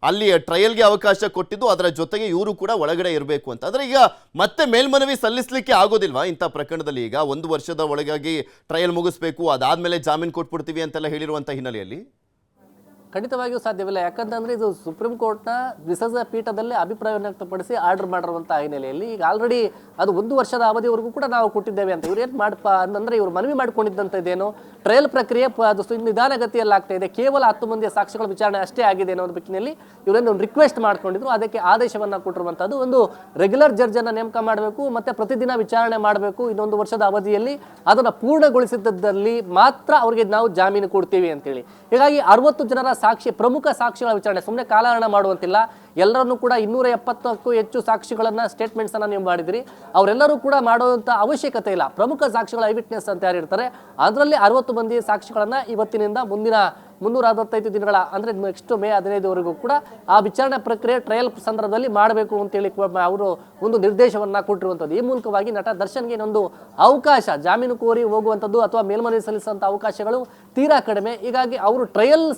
ಅಲ್ಲಿ ಟ್ರಯಲ್ಗೆ ಅವಕಾಶ ಕೊಟ್ಟಿದ್ದು, ಅದರ ಜೊತೆಗೆ ಇವರು ಕೂಡ ಒಳಗಡೆ ಇರಬೇಕು ಅಂತ. ಅಂದರೆ ಈಗ ಮತ್ತೆ ಮೇಲ್ಮನವಿ ಸಲ್ಲಿಸಲಿಕ್ಕೆ ಆಗೋದಿಲ್ವಾ ಇಂಥ ಪ್ರಕರಣದಲ್ಲಿ? ಈಗ 1 ವರ್ಷದ ಒಳಗಾಗಿ ಟ್ರಯಲ್ ಮುಗಿಸ್ಬೇಕು, ಅದಾದಮೇಲೆ ಜಾಮೀನು ಕೊಟ್ಬಿಡ್ತೀವಿ ಅಂತೆಲ್ಲ ಹೇಳಿರುವಂಥ ಹಿನ್ನೆಲೆಯಲ್ಲಿ ಖಂಡಿತವಾಗಿಯೂ ಸಾಧ್ಯವಿಲ್ಲ. ಯಾಕಂತಂದ್ರೆ ಇದು ಸುಪ್ರೀಂ ಕೋರ್ಟ್ನ ದ್ವಿಸದಸ್ಯ ಪೀಠದಲ್ಲಿ ಅಭಿಪ್ರಾಯವನ್ನು ವ್ಯಕ್ತಪಡಿಸಿ ಆರ್ಡರ್ ಮಾಡಿರುವಂಥ ಹಿನ್ನೆಲೆಯಲ್ಲಿ ಈಗ ಆಲ್ರೆಡಿ ಅದು 1 ವರ್ಷದ ಅವಧಿವರೆಗೂ ಕೂಡ ನಾವು ಕೊಟ್ಟಿದ್ದೇವೆ ಅಂತ ಇವ್ರು ಏನು ಮಾಡಪ್ಪ ಅಂದರೆ ಇವರು ಮನವಿ ಮಾಡ್ಕೊಂಡಿದ್ದಂಥ ಇದೇನು ಟ್ರಯಲ್ ಪ್ರಕ್ರಿಯೆ ಅದು ನಿಧಾನಗತಿಯಲ್ಲಿ ಆಗ್ತಾ ಇದೆ, ಕೇವಲ 10 ಮಂದಿಯ ಸಾಕ್ಷಿಗಳ ವಿಚಾರಣೆ ಅಷ್ಟೇ ಆಗಿದೆ ಅನ್ನೋ ಬಗ್ಗೆಯಲ್ಲಿ ಇವರೇನು ರಿಕ್ವೆಸ್ಟ್ ಮಾಡ್ಕೊಂಡಿದ್ರು. ಅದಕ್ಕೆ ಆದೇಶವನ್ನು ಕೊಟ್ಟಿರುವಂಥದ್ದು ಒಂದು ರೆಗ್ಯುಲರ್ ಜಡ್ಜನ್ನು ನೇಮಕ ಮಾಡಬೇಕು, ಮತ್ತೆ ಪ್ರತಿದಿನ ವಿಚಾರಣೆ ಮಾಡಬೇಕು. ಇನ್ನೊಂದು ವರ್ಷದ ಅವಧಿಯಲ್ಲಿ ಅದನ್ನು ಪೂರ್ಣಗೊಳಿಸಿದ್ದಲ್ಲಿ ಮಾತ್ರ ಅವರಿಗೆ ನಾವು ಜಾಮೀನು ಕೊಡ್ತೀವಿ ಅಂತೇಳಿ. ಹೀಗಾಗಿ 60 ಜನರ ಪ್ರಮುಖ ಸಾಕ್ಷಿಗಳ ವಿಚಾರಣೆ ಸುಮ್ಮನೆ ಕಾಲಹರಣ ಮಾಡುವಂತಿಲ್ಲ. ಎಲ್ಲರನ್ನೂ ಕೂಡ 270ಕ್ಕೂ ಹೆಚ್ಚು ಸಾಕ್ಷಿಗಳನ್ನ ಸ್ಟೇಟ್ಮೆಂಟ್ಸ್ ಅನ್ನ ನೀವು ಮಾಡಿದ್ರಿ, ಅವರೆಲ್ಲರೂ ಕೂಡ ಮಾಡುವಂತ ಅವಶ್ಯಕತೆ ಇಲ್ಲ. ಪ್ರಮುಖ ಸಾಕ್ಷಿಗಳ ಐ ವಿಟ್ನೆಸ್ ಅಂತ ಯಾರಿರ್ತಾರೆ ಅದರಲ್ಲಿ 60 ಮಂದಿ ಸಾಕ್ಷಿಗಳನ್ನ ಇವತ್ತಿನಿಂದ ಮುಂದಿನ 365 ದಿನಗಳ ಅಂದರೆ ನೆಕ್ಸ್ಟ್ ಮೇ 15ವರೆಗೂ ಕೂಡ ಆ ವಿಚಾರಣೆ ಪ್ರಕ್ರಿಯೆ ಟ್ರಯಲ್ ಸಂದರ್ಭದಲ್ಲಿ ಮಾಡಬೇಕು ಅಂತೇಳಿ ಅವರು ಒಂದು ನಿರ್ದೇಶವನ್ನ ಕೊಟ್ಟಿರುವಂಥದ್ದು. ಈ ಮೂಲಕವಾಗಿ ನಟ ದರ್ಶನ್ಗೆ ಇನ್ನೊಂದು ಅವಕಾಶ ಜಾಮೀನು ಕೋರಿ ಹೋಗುವಂಥದ್ದು ಅಥವಾ ಮೇಲ್ಮನವಿ ಸಲ್ಲಿಸುವಂಥ ಅವಕಾಶಗಳು ತೀರಾ ಕಡಿಮೆ. ಹೀಗಾಗಿ ಅವರು ಟ್ರಯಲ್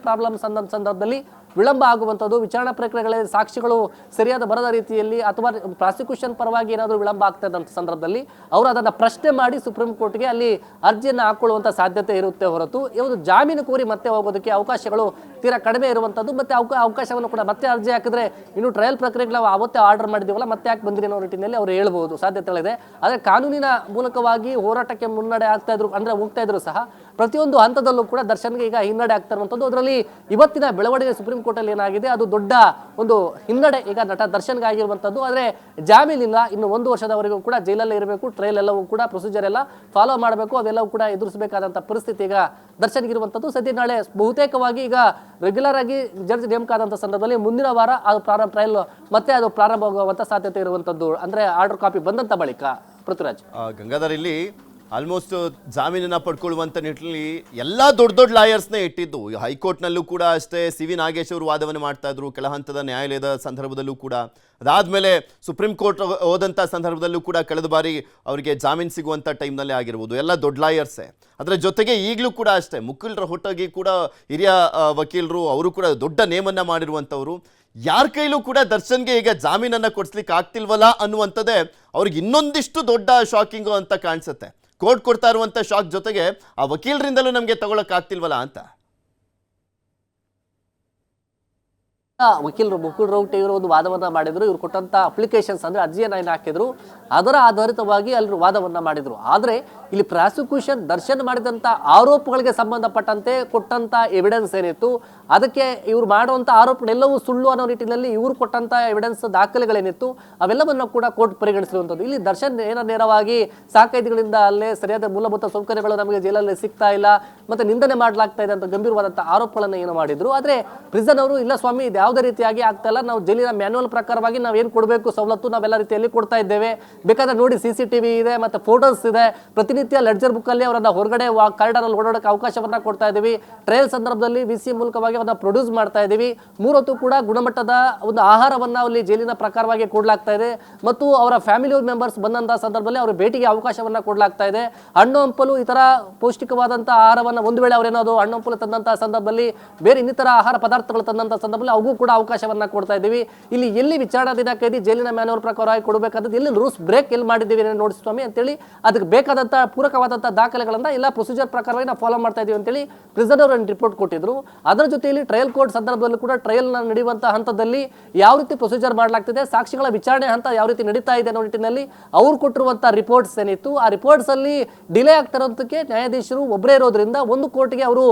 ಪ್ರಾಬ್ಲಮ್ ಸಂದರ್ಭದಲ್ಲಿ ವಿಳಂಬ ಆಗುವಂಥದ್ದು, ವಿಚಾರಣಾ ಪ್ರಕ್ರಿಯೆಗಳಲ್ಲಿ ಸಾಕ್ಷಿಗಳು ಸರಿಯಾದ ಬರದ ರೀತಿಯಲ್ಲಿ ಅಥವಾ ಪ್ರಾಸಿಕ್ಯೂಷನ್ ಪರವಾಗಿ ಏನಾದರೂ ವಿಳಂಬ ಆಗ್ತಾ ಇದ್ದಂಥ ಸಂದರ್ಭದಲ್ಲಿ ಅವರು ಅದನ್ನು ಪ್ರಶ್ನೆ ಮಾಡಿ ಸುಪ್ರೀಂ ಕೋರ್ಟ್ಗೆ ಅಲ್ಲಿ ಅರ್ಜಿಯನ್ನು ಹಾಕೊಳ್ಳುವಂಥ ಸಾಧ್ಯತೆ ಇರುತ್ತೆ ಹೊರತು ಒಂದು ಜಾಮೀನು ಕೋರಿ ಮತ್ತೆ ಹೋಗೋದಕ್ಕೆ ಅವಕಾಶಗಳು ತೀರಾ ಕಡಿಮೆ ಇರುವಂಥದ್ದು. ಮತ್ತೆ ಅವಕಾಶವನ್ನು ಕೂಡ ಮತ್ತೆ ಅರ್ಜಿ ಹಾಕಿದ್ರೆ ಇನ್ನು ಟ್ರಯಲ್ ಪ್ರಕ್ರಿಯೆಗಳು ನಾವು ಅವತ್ತೇ ಆರ್ಡರ್ ಮಾಡಿದ್ದೀವಲ್ಲ ಮತ್ತೆ ಯಾಕೆ ಬಂದಿರಿ ಅನ್ನೋ ನಿಟ್ಟಿನಲ್ಲಿ ಅವರು ಹೇಳ್ಬೋದು, ಸಾಧ್ಯತೆಗಳಿದೆ. ಆದರೆ ಕಾನೂನಿನ ಮೂಲಕವಾಗಿ ಹೋರಾಟಕ್ಕೆ ಮುನ್ನಡೆ ಆಗ್ತಾ ಇದ್ರು ಅಂದರೆ ಹೋಗ್ತಾ ಇದ್ರು ಸಹ ಪ್ರತಿಯೊಂದು ಹಂತದಲ್ಲೂ ಕೂಡ ದರ್ಶನ್ಗೆ ಈಗ ಹಿನ್ನಡೆ ಆಗ್ತಾ ಇರುವಂಥದ್ದು. ಅದರಲ್ಲಿ ಇವತ್ತಿನ ಬೆಳವಣಿಗೆ ಸುಪ್ರೀಂ ಕೋರ್ಟಲ್ಲಿ ಏನಾಗಿದೆ ಅದು ದೊಡ್ಡ ಒಂದು ಹಿನ್ನಡೆ ಈಗ ನಟ ದರ್ಶನ್ಗೆ ಆಗಿರುವಂಥದ್ದು. ಆದರೆ ಜಾಮೀನಿಲ್ಲ, ಇನ್ನು 1 ವರ್ಷದವರೆಗೂ ಕೂಡ ಜೈಲಲ್ಲೇ ಇರಬೇಕು, ಟ್ರಯಲ್ ಎಲ್ಲವೂ ಕೂಡ ಪ್ರೊಸೀಜರ್ ಎಲ್ಲ ಫಾಲೋ ಮಾಡಬೇಕು, ಅವೆಲ್ಲವೂ ಕೂಡ ಎದುರಿಸಬೇಕಾದಂಥ ಪರಿಸ್ಥಿತಿ ಈಗ ದರ್ಶನ್ಗಿರುವಂಥದ್ದು. ಸದ್ಯ ನಾಳೆ ಬಹುತೇಕವಾಗಿ ಈಗ ರೆಗ್ಯುಲರ್ ಆಗಿ ಜಡ್ಜ್ ನೇಮಕ ಆದಂಥ ಸಂದರ್ಭದಲ್ಲಿ ಮುಂದಿನ ವಾರ ಅದು ಟ್ರಯಲ್ ಮತ್ತೆ ಅದು ಪ್ರಾರಂಭವಾಗುವಂಥ ಸಾಧ್ಯತೆ ಇರುವಂಥದ್ದು, ಅಂದರೆ ಆರ್ಡರ್ ಕಾಪಿ ಬಂದಂಥ ಬಳಿಕ. ಪೃಥ್ವಿರಾಜ್, ಗಂಗಾಧರ್, ಇಲ್ಲಿ ಆಲ್ಮೋಸ್ಟ್ ಜಾಮೀನನ್ನ ಪಡ್ಕೊಳ್ಳುವಂಥ ನಿಟ್ಟಿನಲ್ಲಿ ಎಲ್ಲ ದೊಡ್ಡ ಲಾಯರ್ಸ್ನೇ ಇಟ್ಟಿದ್ದು. ಹೈಕೋರ್ಟ್ನಲ್ಲೂ ಕೂಡ ಅಷ್ಟೇ ಸಿ ವಿ ನಾಗೇಶ್ ಅವರು ವಾದವನ್ನು ಮಾಡ್ತಾ ಇದ್ರು, ಕೆಳ ಹಂತದ ನ್ಯಾಯಾಲಯದ ಸಂದರ್ಭದಲ್ಲೂ ಕೂಡ. ಅದಾದಮೇಲೆ ಸುಪ್ರೀಂ ಕೋರ್ಟ್ ಹೋದಂಥ ಸಂದರ್ಭದಲ್ಲೂ ಕೂಡ ಕಳೆದ ಬಾರಿ ಅವರಿಗೆ ಜಾಮೀನು ಸಿಗುವಂಥ ಟೈಮ್ನಲ್ಲೇ ಆಗಿರ್ಬೋದು, ಎಲ್ಲ ದೊಡ್ಡ ಲಾಯರ್ಸೇ. ಅದರ ಜೊತೆಗೆ ಈಗಲೂ ಕೂಡ ಅಷ್ಟೇ ಮುಖಿಲರ ಹೊಟ್ಟೋಗಿ ಕೂಡ ಹಿರಿಯ ವಕೀಲರು ಅವರು ಕೂಡ ದೊಡ್ಡ ನೇಮನ್ನು ಮಾಡಿರುವಂಥವ್ರು. ಯಾರ ಕೈಲೂ ಕೂಡ ದರ್ಶನ್ಗೆ ಈಗ ಜಾಮೀನನ್ನು ಕೊಡಿಸ್ಲಿಕ್ಕೆ ಆಗ್ತಿಲ್ವಲ್ಲ ಅನ್ನುವಂಥದ್ದೇ ಅವ್ರಿಗೆ ಇನ್ನೊಂದಿಷ್ಟು ದೊಡ್ಡ ಶಾಕಿಂಗು ಅಂತ ಕಾಣಿಸುತ್ತೆ. ಕೋರ್ಟ್ ಕೊಡ್ತಾ ಇರುವಂಥ ಶಾಕ್ ಜೊತೆಗೆ ಆ ವಕೀಲರಿಂದಲೂ ನಮಗೆ ತಗೊಳಕ್ ಆಗ್ತಿಲ್ವಲ್ಲ ಅಂತ. ವಕೀಲರು ಮುಕುಲ್ ರೌಟೆ ಇವರು ಒಂದು ವಾದವನ್ನ ಮಾಡಿದ್ರು. ಇವರು ಕೊಟ್ಟಂತ ಅಪ್ಲಿಕೇಶನ್ಸ್ ಅಂದ್ರೆ ಅರ್ಜಿಯನ್ನ ಏನು ಹಾಕಿದ್ರು ಅದರ ಆಧಾರಿತವಾಗಿ ಅಲ್ಲಿ ವಾದವನ್ನ ಮಾಡಿದ್ರು. ಆದ್ರೆ ಇಲ್ಲಿ ಪ್ರಾಸಿಕ್ಯೂಷನ್ ದರ್ಶನ್ ಮಾಡಿದಂತ ಆರೋಪಗಳಿಗೆ ಸಂಬಂಧಪಟ್ಟಂತೆ ಕೊಟ್ಟಂತ ಎವಿಡೆನ್ಸ್ ಏನಿತ್ತು ಅದಕ್ಕೆ ಇವರು ಮಾಡುವಂತ ಆರೋಪಗಳೆಲ್ಲವೂ ಸುಳ್ಳು ಅನ್ನೋ ನಿಟ್ಟಿನಲ್ಲಿ ಇವರು ಕೊಟ್ಟಂತ ಎವಿಡೆನ್ಸ್ ದಾಖಲೆಗಳೇನಿತ್ತು ಅವೆಲ್ಲವನ್ನ ಕೂಡ ಕೋರ್ಟ್ ಪರಿಗಣಿಸಿರುವಂಥದ್ದು. ಇಲ್ಲಿ ದರ್ಶನ್ ನೇರವಾಗಿ ಸಾಕೈದಿಗಳಿಂದ ಅಲ್ಲೇ ಸರಿಯಾದ ಮೂಲಭೂತ ಸೌಕರ್ಯಗಳು ನಮಗೆ ಜೈಲಲ್ಲಿ ಸಿಗ್ತಾ ಇಲ್ಲ ಮತ್ತೆ ನಿಂದನೆ ಮಾಡಲಾಗ್ತಾ ಇದೆ ಅಂತ ಗಂಭೀರವಾದಂಥ ಆರೋಪಗಳನ್ನು ಏನು ಮಾಡಿದ್ರು. ಆದರೆ ಪ್ರಿಸನ್ ಅವರು ಇಲ್ಲ ಸ್ವಾಮಿ ಇದು ಯಾವುದೇ ರೀತಿಯಾಗಿ ಆಗ್ತಾ ಇಲ್ಲ, ನಾವು ಜೈಲಿನ ಮ್ಯಾನ್ಯುವಲ್ ಪ್ರಕಾರವಾಗಿ ನಾವು ಏನು ಕೊಡಬೇಕು ಸವಲತ್ತು ನಾವೆಲ್ಲ ರೀತಿಯಲ್ಲಿ ಕೊಡ್ತಾ ಇದ್ದೇವೆ, ಬೇಕಾದ್ರೆ ನೋಡಿ CCTV ಇದೆ ಮತ್ತೆ ಫೋಟೋಸ್ ಇದೆ, ಪ್ರತಿನಿತ್ಯ ಲೆಡ್ಜರ್ ಬುಕ್ ಅಲ್ಲಿ ಅವರನ್ನ ಹೊರಗಡೆ ಕಾರಿಡಾರ್ ಅಲ್ಲಿ ಓಡಾಡೋಕೆ ಅವಕಾಶವನ್ನ ಕೊಡ್ತಾ ಇದ್ದೀವಿ, ಟ್ರಯಲ್ ಸಂದರ್ಭದಲ್ಲಿ VC ಮೂಲಕವಾಗಿ ಅವನ್ನ ಪ್ರೊಡ್ಯೂಸ್ ಮಾಡ್ತಾ ಇದ್ದೀವಿ, 3 ಹೊತ್ತು ಕೂಡ ಗುಣಮಟ್ಟದ ಒಂದು ಆಹಾರವನ್ನ ಅಲ್ಲಿ ಜೈಲಿನ ಪ್ರಕಾರವಾಗಿ ಕೊಡಲಾಗ್ತಾ ಇದೆ ಮತ್ತು ಅವರ ಫ್ಯಾಮಿಲಿ ಮೆಂಬರ್ಸ್ ಬಂದಂತಹ ಸಂದರ್ಭದಲ್ಲಿ ಅವರ ಭೇಟಿಗೆ ಅವಕಾಶವನ್ನ ಕೊಡಲಾಗ್ತಾ ಇದೆ, ಹಣ್ಣು ಹಂಪಲು ಇತರ ಪೌಷ್ಟಿಕವಾದಂತಹ ಆಹಾರವನ್ನ ಅವಕಾಶವನ್ನು ಒಂದು ವೇಳೆ ಅವರೇನಾದ್ರು ಹಣ್ಣು ಹಂಪಲು ತಂದಂತಹ ಸಂದರ್ಭದಲ್ಲಿ ಬೇರೆ ಇನ್ನಿತರ ಆಹಾರ ಪದಾರ್ಥಗಳು ತಂದಂತಹ ಸಂದರ್ಭದಲ್ಲಿ ಅವಗೂ ಕೂಡ ಅವಕಾಶವನ್ನ ಕೊಡ್ತಾ ಇದ್ದೀವಿ. ಇಲ್ಲಿ ಎಲ್ಲಿ ವಿಚಾರಣಾ ದಿನ ಕೈದಿ ಜೈಲಿನ ಮ್ಯಾನ್ಯುವಲ್ ಪ್ರಕಾರವಾಗಿ ಕೊಡಬೇಕಾದದ್ದು ಎಲ್ಲಿ ರೂಲ್ಸ್ ಬ್ರೇಕ್ ಎಲ್ಲಿ ಮಾಡಿದ್ದೀವಿ ನೋಡಿ ಸ್ವಾಮಿ ಅಂತೇಳಿ ಅದಕ್ಕೆ ಬೇಕಾದಂತಹ ಪೂರಕವಾದಂತಹ ದಾಖಲೆಗಳನ್ನ ಎಲ್ಲ ಪ್ರೊಸೀಜರ್ ಪ್ರಕಾರವಾಗಿ ನಾವು ಫಾಲೋ ಮಾಡ್ತಾ ಇದೀವಿ ಅಂತೇಳಿ ಪ್ರಿಸನರ್ ಒಂದು ರಿಪೋರ್ಟ್ ಕೊಟ್ಟಿದ್ರು. ಅದರ ಜೊತೆಯಲ್ಲಿ ಟ್ರಯಲ್ ಕೋರ್ಟ್ ಸಂದರ್ಭದಲ್ಲೂ ಕೂಡ ಟ್ರಯಲ್ ನಡೆಯುವಂತಹ ಹಂತದಲ್ಲಿ ಯಾವ ರೀತಿ ಪ್ರೊಸೀಜರ್ ಮಾಡಲಾಗ್ತಿದೆ, ಸಾಕ್ಷಿಗಳ ವಿಚಾರಣೆ ಹಂತ ಯಾವ ರೀತಿ ನಡೀತಾ ಇದೆ ಅನ್ನೋ ನಿಟ್ಟಿನಲ್ಲಿ ಅವ್ರು ಕೊಟ್ಟಿರುವಂತಹ ರಿಪೋರ್ಟ್ಸ್ ಏನಿತ್ತು ಆ ರಿಪೋರ್ಟ್ಸ್ ಅಲ್ಲಿ ಡಿಲೇ ಆಗ್ತಿರೋದಕ್ಕೆ ನ್ಯಾಯಾಧೀಶರು ಒಬ್ಬರೇ ಇರೋದ್ರಿಂದ ಒಂದು ಕೋರ್ಟ್ಗೆ ಅವರು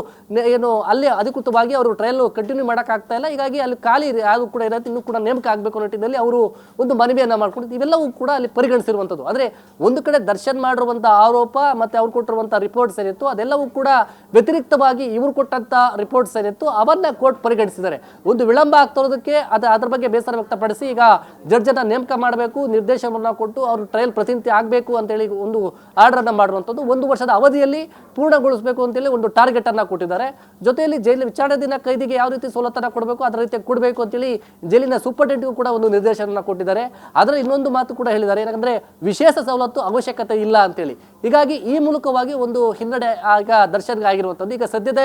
ಏನು ಅಲ್ಲಿ ಅಧಿಕೃತವಾಗಿ ಅವರು ಟ್ರಯಲ್ ಕಂಟಿನ್ಯೂ ಮಾಡಕ್ ಆಗ್ತಾ ಇಲ್ಲ. ಹೀಗಾಗಿ ಅಲ್ಲಿ ಖಾಲಿ ಯಾರು ಕೂಡ ಇರುತ್ತೆ, ಇನ್ನೂ ಕೂಡ ನೇಮಕ ಆಗಬೇಕು ಅನ್ನೋ ನಿಟ್ಟಿನಲ್ಲಿ ಅವರು ಒಂದು ಮನವಿಯನ್ನ ಮಾಡ್ಕೊಂಡು ಇವೆಲ್ಲವೂ ಕೂಡ ಅಲ್ಲಿ ಪರಿಗಣಿಸಿರುವಂಥದ್ದು. ಅಂದ್ರೆ ಒಂದು ಕಡೆ ದರ್ಶನ್ ಮಾಡಿರುವಂತಹ ಆರೋಪ ಮತ್ತೆ ಅವ್ರು ಕೊಟ್ಟಿರುವಂತಹ ರಿಪೋರ್ಟ್ಸ್ ಏನಿತ್ತು ಅದೆಲ್ಲವೂ ಕೂಡ ವ್ಯತಿರಿಕ್ತವಾಗಿ ಇವರು ಕೊಟ್ಟಂತ ರಿಪೋರ್ಟ್ಸ್ ಏನಿತ್ತು ಅವನ್ನ ಕೋರ್ಟ್ ಪರಿಗಣಿಸಿದ್ದಾರೆ. ಒಂದು ವಿಳಂಬ ಆಗ್ತಿರೋದಕ್ಕೆ ಅದ್ರ ಬಗ್ಗೆ ಬೇಸರ ವ್ಯಕ್ತಪಡಿಸಿ ಈಗ ಜಡ್ಜ್ ಅನ್ನ ನೇಮಕ ಮಾಡಬೇಕು, ನಿರ್ದೇಶನವನ್ನ ಕೊಟ್ಟು ಅವರು ಟ್ರಯಲ್ ಪ್ರತಿನಿಧಿ ಆಗಬೇಕು ಅಂತೇಳಿ ಒಂದು ಆರ್ಡರ್ ಅನ್ನ ಮಾಡುವಂಥದ್ದು, 1 ವರ್ಷದ ಅವಧಿಯಲ್ಲಿ ಪೂರ್ಣಗೊಳಿಸಬೇಕು ಅಂತೇಳಿ ಒಂದು ಟಾರ್ಗೆಟ್ ಅನ್ನ ಕೊಟ್ಟಿದ್ದಾರೆ. ಜೊತೆಯಲ್ಲಿ ಜೈಲಿನ ವಿಚಾರಣೆ ದಿನ ಕೈದಿಗೆ ಯಾವ ರೀತಿ ಸವಲತ್ತನ್ನ ಕೊಡಬೇಕು ಅದರ ರೀತಿ ಕೊಡಬೇಕು ಅಂತೇಳಿ ಜೈಲಿನ ಸೂಪರಿಂಟೆಂಡೆಂಟ್ಗೂ ಕೂಡ ಒಂದು ನಿರ್ದೇಶನ ಕೊಟ್ಟಿದ್ದಾರೆ. ಅದರ ಇನ್ನೊಂದು ಮಾತು ಕೂಡ ಹೇಳಿದ್ದಾರೆ, ಯಾಕಂದ್ರೆ ವಿಶೇಷ ಸವಲತ್ತು ಅವಶ್ಯಕತೆ ಇಲ್ಲ ಅಂತೇಳಿ. ಹೀಗಾಗಿ ಈ ಮೂಲಕವಾಗಿ ಒಂದು ಹಿನ್ನಡೆ ಈಗ ದರ್ಶನ್ಗೆ ಆಗಿರುವಂಥದ್ದು. ಈಗ ಸದ್ಯದ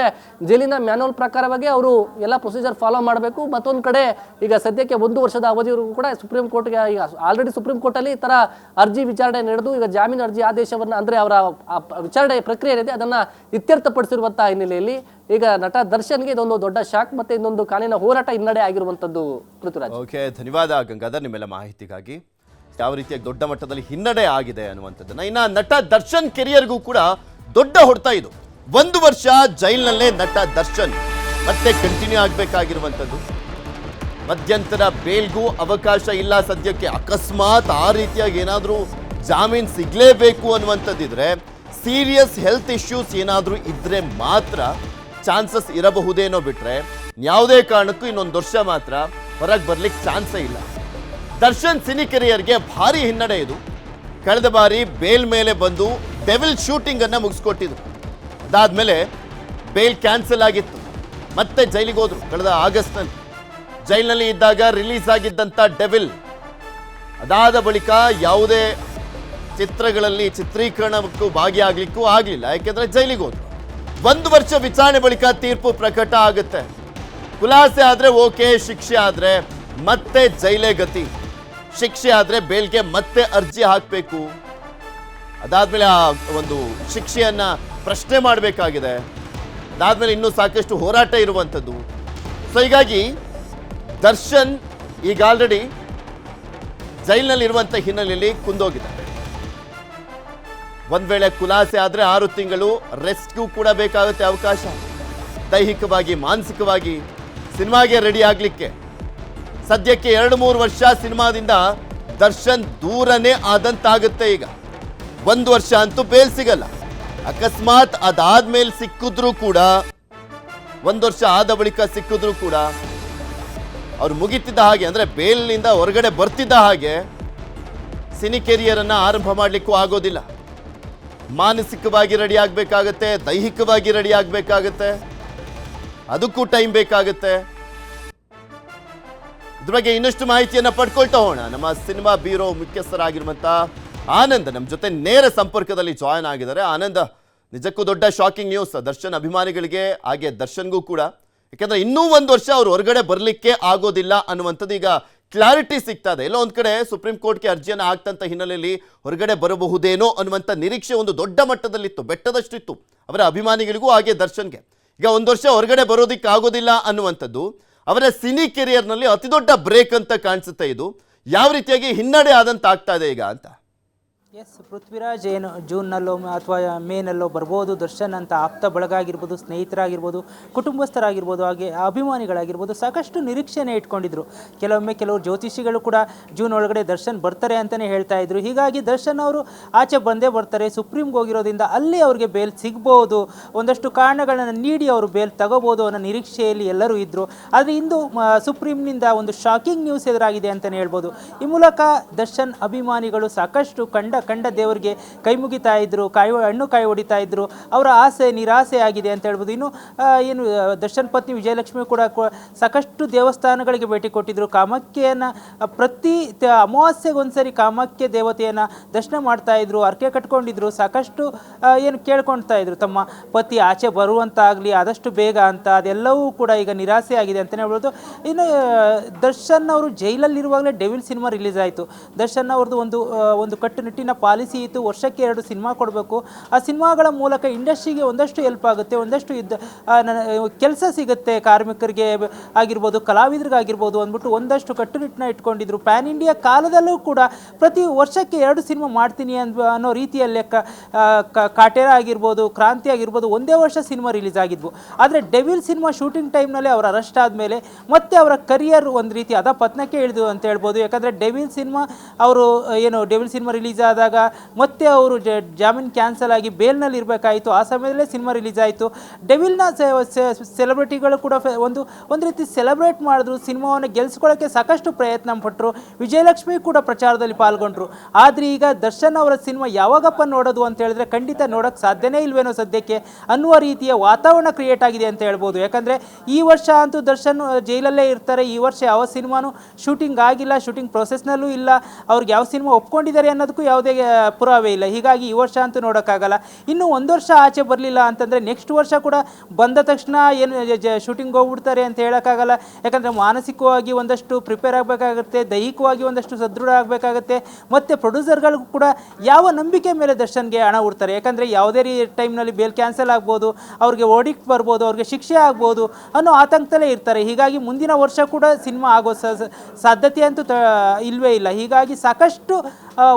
ಜೈಲಿನ ಮ್ಯಾನ್ಯುವಲ್ ಪ್ರಕಾರವಾಗಿ ಅವರು ಎಲ್ಲ ಪ್ರೊಸೀಜರ್ ಫಾಲೋ ಮಾಡಬೇಕು. ಮತ್ತೊಂದು ಕಡೆ ಈಗ ಸದ್ಯಕ್ಕೆ 1 ವರ್ಷದ ಅವಧಿವರೆಗೂ ಕೂಡ ಸುಪ್ರೀಂ ಕೋರ್ಟ್ಗೆ ಈಗ ಆಲ್ರೆಡಿ ಸುಪ್ರೀಂ ಕೋರ್ಟಲ್ಲಿ ಈ ಥರ ಅರ್ಜಿ ವಿಚಾರಣೆ ನಡೆದು ಈಗ ಜಾಮೀನು ಅರ್ಜಿ ಆದೇಶವನ್ನು ಅಂದರೆ ಅವರ ವಿಚಾರಣೆ ಪ್ರಕ್ರಿಯೆ ಏನಿದೆ ಅದನ್ನು ಇತ್ಯರ್ಥಪಡಿಸಿರುವಂತಹ ಹಿನ್ನೆಲೆಯಲ್ಲಿ ಈಗ ನಟ ದರ್ಶನ್ಗೆ ಇದೊಂದು ದೊಡ್ಡ ಶಾಕ್ ಮತ್ತೆ ಇನ್ನೊಂದು ಕಾನೂನಿನ ಹೋರಾಟ ಹಿನ್ನಡೆ ಆಗಿರುವಂಥದ್ದು. ಪೃಥ್ವಿರಾಜ್, ಓಕೆ, ಧನ್ಯವಾದ ಗಂಗಾಧರ್ ನಿಮ್ಮೆಲ್ಲ ಮಾಹಿತಿಗಾಗಿ. ಯಾವ ರೀತಿಯಾಗಿ ದೊಡ್ಡ ಮಟ್ಟದಲ್ಲಿ ಹಿನ್ನಡೆ ಆಗಿದೆ ಅನ್ನುವಂಥದ್ದನ್ನ. ಇನ್ನು ನಟ ದರ್ಶನ್ ಕೆರಿಯರ್ಗೂ ಕೂಡ ದೊಡ್ಡ ಹೊಡೆತ ಇದು. 1 ವರ್ಷ ಜೈಲಿನಲ್ಲೇ ನಟ ದರ್ಶನ್ ಮತ್ತೆ ಕಂಟಿನ್ಯೂ ಆಗಬೇಕಾಗಿರುವಂಥದ್ದು. ಮಧ್ಯಂತರ ಬೇಲ್ಗೂ ಅವಕಾಶ ಇಲ್ಲ ಸದ್ಯಕ್ಕೆ. ಅಕಸ್ಮಾತ್ ಆ ರೀತಿಯಾಗಿ ಏನಾದರೂ ಜಾಮೀನು ಸಿಗಲೇಬೇಕು ಅನ್ನುವಂಥದ್ದಿದ್ರೆ, ಸೀರಿಯಸ್ ಹೆಲ್ತ್ ಇಶ್ಯೂಸ್ ಏನಾದರೂ ಇದ್ರೆ ಮಾತ್ರ ಚಾನ್ಸಸ್ ಇರಬಹುದೇನೋ ಬಿಟ್ರೆ ಯಾವುದೇ ಕಾರಣಕ್ಕೂ ಇನ್ನೊಂದು ವರ್ಷ ಮಾತ್ರ ಹೊರಗೆ ಬರ್ಲಿಕ್ಕೆ ಚಾನ್ಸೇ ಇಲ್ಲ. ದರ್ಶನ್ ಸಿನಿ ಕೆರಿಯರ್ಗೆ ಭಾರಿ ಹಿನ್ನಡೆ ಇದು. ಕಳೆದ ಬಾರಿ ಬೇಲ್ ಮೇಲೆ ಬಂದು ಡೆವಿಲ್ ಶೂಟಿಂಗ್ ಅನ್ನ ಮುಗಿಸ್ಕೊಟ್ಟಿದ್ರು. ಅದಾದ್ಮೇಲೆ ಬೇಲ್ ಕ್ಯಾನ್ಸಲ್ ಆಗಿತ್ತು, ಮತ್ತೆ ಜೈಲಿಗೆ ಹೋದ್ರು. ಕಳೆದ ಆಗಸ್ಟ್ನಲ್ಲಿ ಜೈಲಿನಲ್ಲಿ ಇದ್ದಾಗ ರಿಲೀಸ್ ಆಗಿದ್ದಂಥ ಡೆವಿಲ್ ಅದಾದ ಬಳಿಕ ಯಾವುದೇ ಚಿತ್ರಗಳಲ್ಲಿ ಚಿತ್ರೀಕರಣಕ್ಕೂ ಭಾಗಿಯಾಗಲಿಕ್ಕೂ ಆಗಲಿಲ್ಲ, ಯಾಕೆಂದ್ರೆ ಜೈಲಿಗೆ ಹೋದ್ರು. 1 ವರ್ಷ ವಿಚಾರಣೆ ಬಳಿಕ ತೀರ್ಪು ಪ್ರಕಟ ಆಗುತ್ತೆ. ಖುಲಾಸೆ ಆದ್ರೆ ಓಕೆ, ಶಿಕ್ಷೆ ಆದ್ರೆ ಮತ್ತೆ ಜೈಲೇ ಗತಿ. ಶಿಕ್ಷೆ ಆದ್ರೆ ಬೇಲ್ಗೆ ಮತ್ತೆ ಅರ್ಜಿ ಹಾಕಬೇಕು. ಅದಾದ್ಮೇಲೆ ಆ ಒಂದು ಶಿಕ್ಷೆಯನ್ನ ಪ್ರಶ್ನೆ ಮಾಡಬೇಕಾಗಿದೆ. ಅದಾದ್ಮೇಲೆ ಇನ್ನೂ ಸಾಕಷ್ಟು ಹೋರಾಟ ಇರುವಂಥದ್ದು. ಸೊ ಹೀಗಾಗಿ ದರ್ಶನ್ ಈಗ ಆಲ್ರೆಡಿ ಜೈಲಿನಲ್ಲಿ ಇರುವಂಥ ಹಿನ್ನೆಲೆಯಲ್ಲಿ ಕುಂದೋಗಿದ್ದಾರೆ. ಒಂದ್ ವೇಳೆ ಖುಲಾಸೆ ಆದ್ರೆ 6 ತಿಂಗಳು ರೆಸ್ಟ್ಗೂ ಕೂಡ ಬೇಕಾಗುತ್ತೆ ಅವಕಾಶ. ದೈಹಿಕವಾಗಿ ಮಾನಸಿಕವಾಗಿ ಸಿನಿಮಾಗೆ ರೆಡಿ ಆಗ್ಲಿಕ್ಕೆ ಸದ್ಯಕ್ಕೆ 2-3 ವರ್ಷ ಸಿನಿಮಾದಿಂದ ದರ್ಶನ್ ದೂರನೇ ಆದಂತಾಗುತ್ತೆ. ಈಗ 1 ವರ್ಷ ಅಂತೂ ಬೇಲ್ ಸಿಗಲ್ಲ. ಅಕಸ್ಮಾತ್ ಅದಾದ್ಮೇಲೆ ಸಿಕ್ಕಿದ್ರು ಕೂಡ, 1 ವರ್ಷ ಆದ ಬಳಿಕ ಸಿಕ್ಕಿದ್ರು ಕೂಡ ಅವ್ರು ಮುಗಿತಿದ್ದ ಹಾಗೆ, ಅಂದ್ರೆ ಬೇಲ್ನಿಂದ ಹೊರಗಡೆ ಬರ್ತಿದ್ದ ಹಾಗೆ ಸಿನಿ ಕೆರಿಯರ್ ಅನ್ನ ಆರಂಭ ಮಾಡ್ಲಿಕ್ಕೂ ಆಗೋದಿಲ್ಲ. ಮಾನಸಿಕವಾಗಿ ರೆಡಿ ಆಗ್ಬೇಕಾಗತ್ತೆ, ದೈಹಿಕವಾಗಿ ರೆಡಿ ಆಗ್ಬೇಕಾಗತ್ತೆ, ಅದಕ್ಕೂ ಟೈಮ್ ಬೇಕಾಗುತ್ತೆ. ಇದ್ರ ಬಗ್ಗೆ ಇನ್ನಷ್ಟು ಮಾಹಿತಿಯನ್ನ ಪಡ್ಕೊಳ್ತಾ ಹೋಗೋಣ. ನಮ್ಮ ಸಿನಿಮಾ ಬ್ಯೂರೋ ಮುಖ್ಯಸ್ಥರಾಗಿರುವಂತ ಆನಂದ್ ನಮ್ಮ ಜೊತೆ ನೇರ ಸಂಪರ್ಕದಲ್ಲಿ ಜಾಯ್ನ್ ಆಗಿದ್ದಾರೆ. ಆನಂದ್, ನಿಜಕ್ಕೂ ದೊಡ್ಡ ಶಾಕಿಂಗ್ ನ್ಯೂಸ್ ದರ್ಶನ್ ಅಭಿಮಾನಿಗಳಿಗೆ, ಹಾಗೆ ದರ್ಶನ್ಗೂ ಕೂಡ. ಯಾಕಂದ್ರೆ ಇನ್ನೂ 1 ವರ್ಷ ಅವ್ರು ಹೊರಗಡೆ ಬರ್ಲಿಕ್ಕೆ ಆಗೋದಿಲ್ಲ ಅನ್ನುವಂಥದ್ದು ಈಗ ಕ್ಲಾರಿಟಿ ಸಿಗ್ತಾ ಇದೆ. ಎಲ್ಲೋ ಒಂದ್ ಕಡೆ ಸುಪ್ರೀಂ ಕೋರ್ಟ್ಗೆ ಅರ್ಜಿಯನ್ನು ಹಾಕ್ತಂತ ಹಿನ್ನೆಲೆಯಲ್ಲಿ ಹೊರಗಡೆ ಬರಬಹುದೇನೋ ಅನ್ನುವಂಥ ನಿರೀಕ್ಷೆ ಒಂದು ದೊಡ್ಡ ಮಟ್ಟದಲ್ಲಿತ್ತು, ಬೆಟ್ಟದಷ್ಟಿತ್ತು ಅವರ ಅಭಿಮಾನಿಗಳಿಗೂ ಹಾಗೆ ದರ್ಶನ್ಗೆ. ಈಗ 1 ವರ್ಷ ಹೊರಗಡೆ ಬರೋದಿಕ್ಕೆ ಆಗೋದಿಲ್ಲ ಅನ್ನುವಂಥದ್ದು ಅವರ ಸಿನಿ ಕೆರಿಯರ್ನಲ್ಲಿ ಅತಿ ದೊಡ್ಡ ಬ್ರೇಕ್ ಅಂತ ಕಾಣಿಸುತ್ತೆ. ಇದು ಯಾವ ರೀತಿಯಾಗಿ ಹಿನ್ನಡೆ ಆದಂತ ಆಗ್ತಾ ಇದೆ ಈಗ ಅಂತ? ಎಸ್ ಪೃಥ್ವಿರಾಜ್, ಏನು ಜೂನ್ನಲ್ಲೋ ಅಥವಾ ಮೇನಲ್ಲೋ ಬರ್ಬೋದು ದರ್ಶನ್ ಅಂತ ಆಪ್ತ ಬಳಗ ಆಗಿರ್ಬೋದು, ಸ್ನೇಹಿತರಾಗಿರ್ಬೋದು, ಕುಟುಂಬಸ್ಥರಾಗಿರ್ಬೋದು, ಹಾಗೆ ಅಭಿಮಾನಿಗಳಾಗಿರ್ಬೋದು ಸಾಕಷ್ಟು ನಿರೀಕ್ಷೆನೇ ಇಟ್ಕೊಂಡಿದ್ರು. ಕೆಲವೊಮ್ಮೆ ಕೆಲವರು ಜ್ಯೋತಿಷಿಗಳು ಕೂಡ ಜೂನ್ ಒಳಗಡೆ ದರ್ಶನ್ ಬರ್ತಾರೆ ಅಂತಲೇ ಹೇಳ್ತಾ ಇದ್ರು. ಹೀಗಾಗಿ ದರ್ಶನ್ ಅವರು ಆಚೆ ಬಂದೇ ಬರ್ತಾರೆ, ಸುಪ್ರೀಂಗೆ ಹೋಗಿರೋದ್ರಿಂದ ಅಲ್ಲಿ ಅವ್ರಿಗೆ ಬೇಲ್ ಸಿಗ್ಬೋದು, ಒಂದಷ್ಟು ಕಾರಣಗಳನ್ನು ನೀಡಿ ಅವರು ಬೇಲ್ ತಗೋಬೋದು ಅನ್ನೋ ನಿರೀಕ್ಷೆಯಲ್ಲಿ ಎಲ್ಲರೂ ಇದ್ದರು. ಆದರೆ ಇಂದು ಸುಪ್ರೀಂನಿಂದ ಒಂದು ಶಾಕಿಂಗ್ ನ್ಯೂಸ್ ಎದುರಾಗಿದೆ ಅಂತಲೇ ಹೇಳ್ಬೋದು. ಈ ಮೂಲಕ ದರ್ಶನ್ ಅಭಿಮಾನಿಗಳು ಸಾಕಷ್ಟು ಕಂಡ ದೇವರಿಗೆ ಕೈ ಮುಗಿತಾ ಇದ್ರು, ಹಣ್ಣು ಕಾಯಿ ಹೊಡಿತಾ ಇದ್ರು. ಅವರ ಆಸೆ ನಿರಾಸೆ ಆಗಿದೆ ಅಂತ ಹೇಳ್ಬೋದು. ಇನ್ನು ಏನು ದರ್ಶನ್ ಪತ್ನಿ ವಿಜಯಲಕ್ಷ್ಮಿ ಕೂಡ ಸಾಕಷ್ಟು ದೇವಸ್ಥಾನಗಳಿಗೆ ಭೇಟಿ ಕೊಟ್ಟಿದ್ರು. ಕಾಮಾಖ್ಯೆಯನ್ನು ಪ್ರತಿ ಅಮಾವಾಸ್ಯೆಗೊಂದ್ಸರಿ ಕಾಮಾಖ್ಯೆ ದೇವತೆಯನ್ನು ದರ್ಶನ ಮಾಡ್ತಾ ಇದ್ರು, ಹರಕೆ ಕಟ್ಕೊಂಡಿದ್ರು, ಸಾಕಷ್ಟು ಏನು ಕೇಳ್ಕೊಳ್ತಾ ಇದ್ರು ತಮ್ಮ ಪತಿ ಆಚೆ ಬರುವಂತಾಗಲಿ ಆದಷ್ಟು ಬೇಗ ಅಂತ. ಅದೆಲ್ಲವೂ ಕೂಡ ಈಗ ನಿರಾಸೆ ಆಗಿದೆ ಅಂತಲೇ ಹೇಳ್ಬೋದು. ಇನ್ನು ದರ್ಶನ್ ಅವರು ಜೈಲಲ್ಲಿರುವಾಗಲೇ ಡೆವಿಲ್ ಸಿನಿಮಾ ರಿಲೀಸ್ ಆಯಿತು. ದರ್ಶನ್ ಅವ್ರದ್ದು ಒಂದು ಕಟ್ಟುನಿಟ್ಟಿನ ಪಾಲಿಸಿ ಇತ್ತು, ವರ್ಷಕ್ಕೆ 2 ಸಿನಿಮಾ ಕೊಡಬೇಕು. ಆ ಸಿನಿಮಾಗಳ ಮೂಲಕ ಇಂಡಸ್ಟ್ರಿಗೆ ಒಂದಷ್ಟು ಹೆಲ್ಪ್ ಆಗುತ್ತೆ, ಒಂದಷ್ಟು ಕೆಲಸ ಸಿಗುತ್ತೆ ಕಾರ್ಮಿಕರಿಗೆ ಆಗಿರ್ಬೋದು, ಕಲಾವಿದರಿಗಾಗಿರ್ಬೋದು ಅಂದ್ಬಿಟ್ಟು ಒಂದಷ್ಟು ಕಟ್ಟುನಿಟ್ಟನ್ನ ಇಟ್ಕೊಂಡಿದ್ರು. ಪ್ಯಾನ್ ಇಂಡಿಯಾ ಕಾಲದಲ್ಲೂ ಕೂಡ ಪ್ರತಿ ವರ್ಷಕ್ಕೆ 2 ಸಿನಿಮಾ ಮಾಡ್ತೀನಿ ಅನ್ನೋ ರೀತಿಯಲ್ಲೇ ಕಾಟೇರ ಆಗಿರ್ಬೋದು, ಕ್ರಾಂತಿ ಆಗಿರ್ಬೋದು ಒಂದೇ ವರ್ಷ ಸಿನಿಮಾ ರಿಲೀಸ್ ಆಗಿದ್ವು. ಆದರೆ ಡೆವಿಲ್ ಸಿನಿಮಾ ಶೂಟಿಂಗ್ ಟೈಮ್ನಲ್ಲೇ ಅವರ ಅರೆಸ್ಟ್ ಆದಮೇಲೆ ಮತ್ತೆ ಅವರ ಕರಿಯರ್ ಒಂದು ರೀತಿ ಪತನಕ್ಕೆ ಇಳಿದು ಅಂತ ಹೇಳ್ಬೋದು. ಯಾಕಂದರೆ ಡೆವಿಲ್ ಸಿನಿಮಾ ರಿಲೀಸ್ ಆದಾಗ ಮತ್ತೆ ಅವರು ಜಾಮೀನು ಕ್ಯಾನ್ಸಲ್ ಆಗಿ ಬೇಲ್ನಲ್ಲಿ ಇರಬೇಕಾಯಿತು. ಆ ಸಮಯದಲ್ಲೇ ಸಿನಿಮಾ ರಿಲೀಸ್ ಆಯಿತು. ಡೆವಿಲ್ನ ಸೆಲೆಬ್ರಿಟಿಗಳು ಕೂಡ ಒಂದು ರೀತಿ ಸೆಲೆಬ್ರೇಟ್ ಮಾಡಿದ್ರು, ಸಿನಿಮಾವನ್ನು ಗೆಲ್ಲಿಸ್ಕೊಳ್ಳೋಕ್ಕೆ ಸಾಕಷ್ಟು ಪ್ರಯತ್ನ ಪಟ್ಟರು. ವಿಜಯಲಕ್ಷ್ಮಿ ಕೂಡ ಪ್ರಚಾರದಲ್ಲಿ ಪಾಲ್ಗೊಂಡ್ರು. ಆದರೆ ಈಗ ದರ್ಶನ್ ಅವರ ಸಿನಿಮಾ ಯಾವಾಗಪ್ಪ ನೋಡೋದು ಅಂತ ಹೇಳಿದ್ರೆ ಖಂಡಿತ ನೋಡೋಕ್ಕೆ ಸಾಧ್ಯನೇ ಇಲ್ವೇನೋ ಸದ್ಯಕ್ಕೆ ಅನ್ನುವ ರೀತಿಯ ವಾತಾವರಣ ಕ್ರಿಯೇಟ್ ಆಗಿದೆ ಅಂತ ಹೇಳ್ಬೋದು. ಯಾಕಂದರೆ ಈ ವರ್ಷ ಅಂತೂ ದರ್ಶನ್ ಜೈಲಲ್ಲೇ ಇರ್ತಾರೆ. ಈ ವರ್ಷ ಯಾವ ಸಿನಿಮಾನು ಶೂಟಿಂಗ್ ಆಗಿಲ್ಲ, ಶೂಟಿಂಗ್ ಪ್ರೊಸೆಸ್ನಲ್ಲೂ ಇಲ್ಲ, ಅವ್ರಿಗೆ ಯಾವ ಸಿನಿಮಾ ಒಪ್ಕೊಂಡಿದ್ದಾರೆ ಅನ್ನೋದಕ್ಕೂ ಯಾವುದೇ ಪುರಾವೆ ಇಲ್ಲ. ಹೀಗಾಗಿ ಈ ವರ್ಷ ಅಂತೂ ನೋಡೋಕ್ಕಾಗಲ್ಲ. ಇನ್ನು 1 ವರ್ಷ ಆಚೆ ಬರಲಿಲ್ಲ ಅಂತಂದರೆ ನೆಕ್ಸ್ಟ್ ವರ್ಷ ಕೂಡ ಬಂದ ತಕ್ಷಣ ಏನು ಶೂಟಿಂಗ್ ಹೋಗ್ಬಿಡ್ತಾರೆ ಅಂತ ಹೇಳೋಕ್ಕಾಗಲ್ಲ. ಯಾಕಂದರೆ ಮಾನಸಿಕವಾಗಿ ಒಂದಷ್ಟು ಪ್ರಿಪೇರ್ ಆಗಬೇಕಾಗುತ್ತೆ, ದೈಹಿಕವಾಗಿ ಒಂದಷ್ಟು ಸದೃಢ ಆಗಬೇಕಾಗುತ್ತೆ. ಮತ್ತು ಪ್ರೊಡ್ಯೂಸರ್ಗಳಿಗೂ ಕೂಡ ಯಾವ ನಂಬಿಕೆ ಮೇಲೆ ದರ್ಶನ್ಗೆ ಹಣ ಹುಡ್ತಾರೆ. ಯಾಕಂದರೆ ಯಾವುದೇ ಟೈಮ್ನಲ್ಲಿ ಬೇಲ್ ಕ್ಯಾನ್ಸಲ್ ಆಗ್ಬೋದು, ಅವ್ರಿಗೆ ಓಡಿಟ್ ಬರ್ಬೋದು, ಅವ್ರಿಗೆ ಶಿಕ್ಷೆ ಆಗ್ಬೋದು ಅನ್ನೋ ಆತಂಕದಲ್ಲೇ ಇರ್ತಾರೆ. ಹೀಗಾಗಿ ಮುಂದಿನ ವರ್ಷ ಕೂಡ ಸಿನಿಮಾ ಆಗೋ ಸಾಧ್ಯತೆ ಅಂತೂ ಇಲ್ಲವೇ ಇಲ್ಲ. ಹೀಗಾಗಿ ಸಾಕಷ್ಟು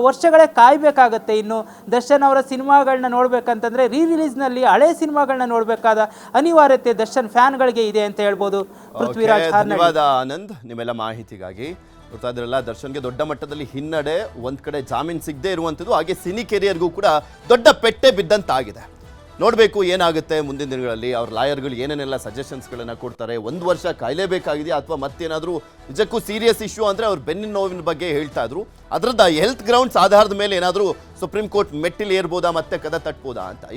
ವರ್ಷಗಳೇ ಕಾಯಬೇಕಾಗತ್ತೆ. ಇನ್ನು ದರ್ಶನ್ ಅವರ ಸಿನಿಮಾಗಳನ್ನ ನೋಡಬೇಕಂತಂದರೆ ರಿಲೀಸ್ನಲ್ಲಿ ಹಳೆ ಸಿನಿಮಾಗಳನ್ನ ನೋಡಬೇಕಾದ ಅನಿವಾರ್ಯತೆ ದರ್ಶನ್ ಫ್ಯಾನ್ಗಳಿಗೆ ಇದೆ ಅಂತ ಹೇಳ್ಬೋದು. ಪೃಥ್ವಿರಾಜ್ ಧನ್ಯವಾದ ಆನಂದ್ ನಿಮ್ಮೆಲ್ಲ ಮಾಹಿತಿಗಾಗಿ. ಗೊತ್ತಾ ಇದ್ರಲ್ಲ, ದರ್ಶನ್ಗೆ ದೊಡ್ಡ ಮಟ್ಟದಲ್ಲಿ ಹಿನ್ನಡೆ, ಒಂದ್ ಕಡೆ ಜಾಮೀನು ಸಿಗದೆ ಇರುವಂಥದ್ದು, ಹಾಗೆ ಸಿನಿ ಕೆರಿಯರ್ಗೂ ಕೂಡ ದೊಡ್ಡ ಪೆಟ್ಟೆ ಬಿದ್ದಂತಾಗಿದೆ. ನೋಡಬೇಕು ಏನಾಗುತ್ತೆ ಮುಂದಿನ ದಿನಗಳಲ್ಲಿ. ಅವ್ರ ಲಾಯರ್ಗಳು ಏನೇನೆಲ್ಲ ಸಜೆಷನ್ಸ್ಗಳನ್ನು ಕೊಡ್ತಾರೆ. 1 ವರ್ಷ ಕಾಯಲೇಬೇಕಾಗಿದೆಯಾ ಅಥವಾ ಮತ್ತೇನಾದರೂ ನಿಜಕ್ಕೂ ಸೀರಿಯಸ್ ಇಶ್ಯೂ ಅಂದರೆ ಅವ್ರು ಬೆನ್ನಿನ ನೋವಿನ ಬಗ್ಗೆ ಹೇಳ್ತಾ ಇದ್ರು. ಅದರದ್ದು ಹೆಲ್ತ್ ಗ್ರೌಂಡ್ಸ್ ಆಧಾರದ ಮೇಲೆ ಏನಾದರೂ ಸುಪ್ರೀಂ ಕೋರ್ಟ್ ಮೆಟ್ಟಿಲು ಏರ್ಬೋದಾ, ಮತ್ತೆ ಕದ ತಟ್ಬೋದಾ ಅಂತ.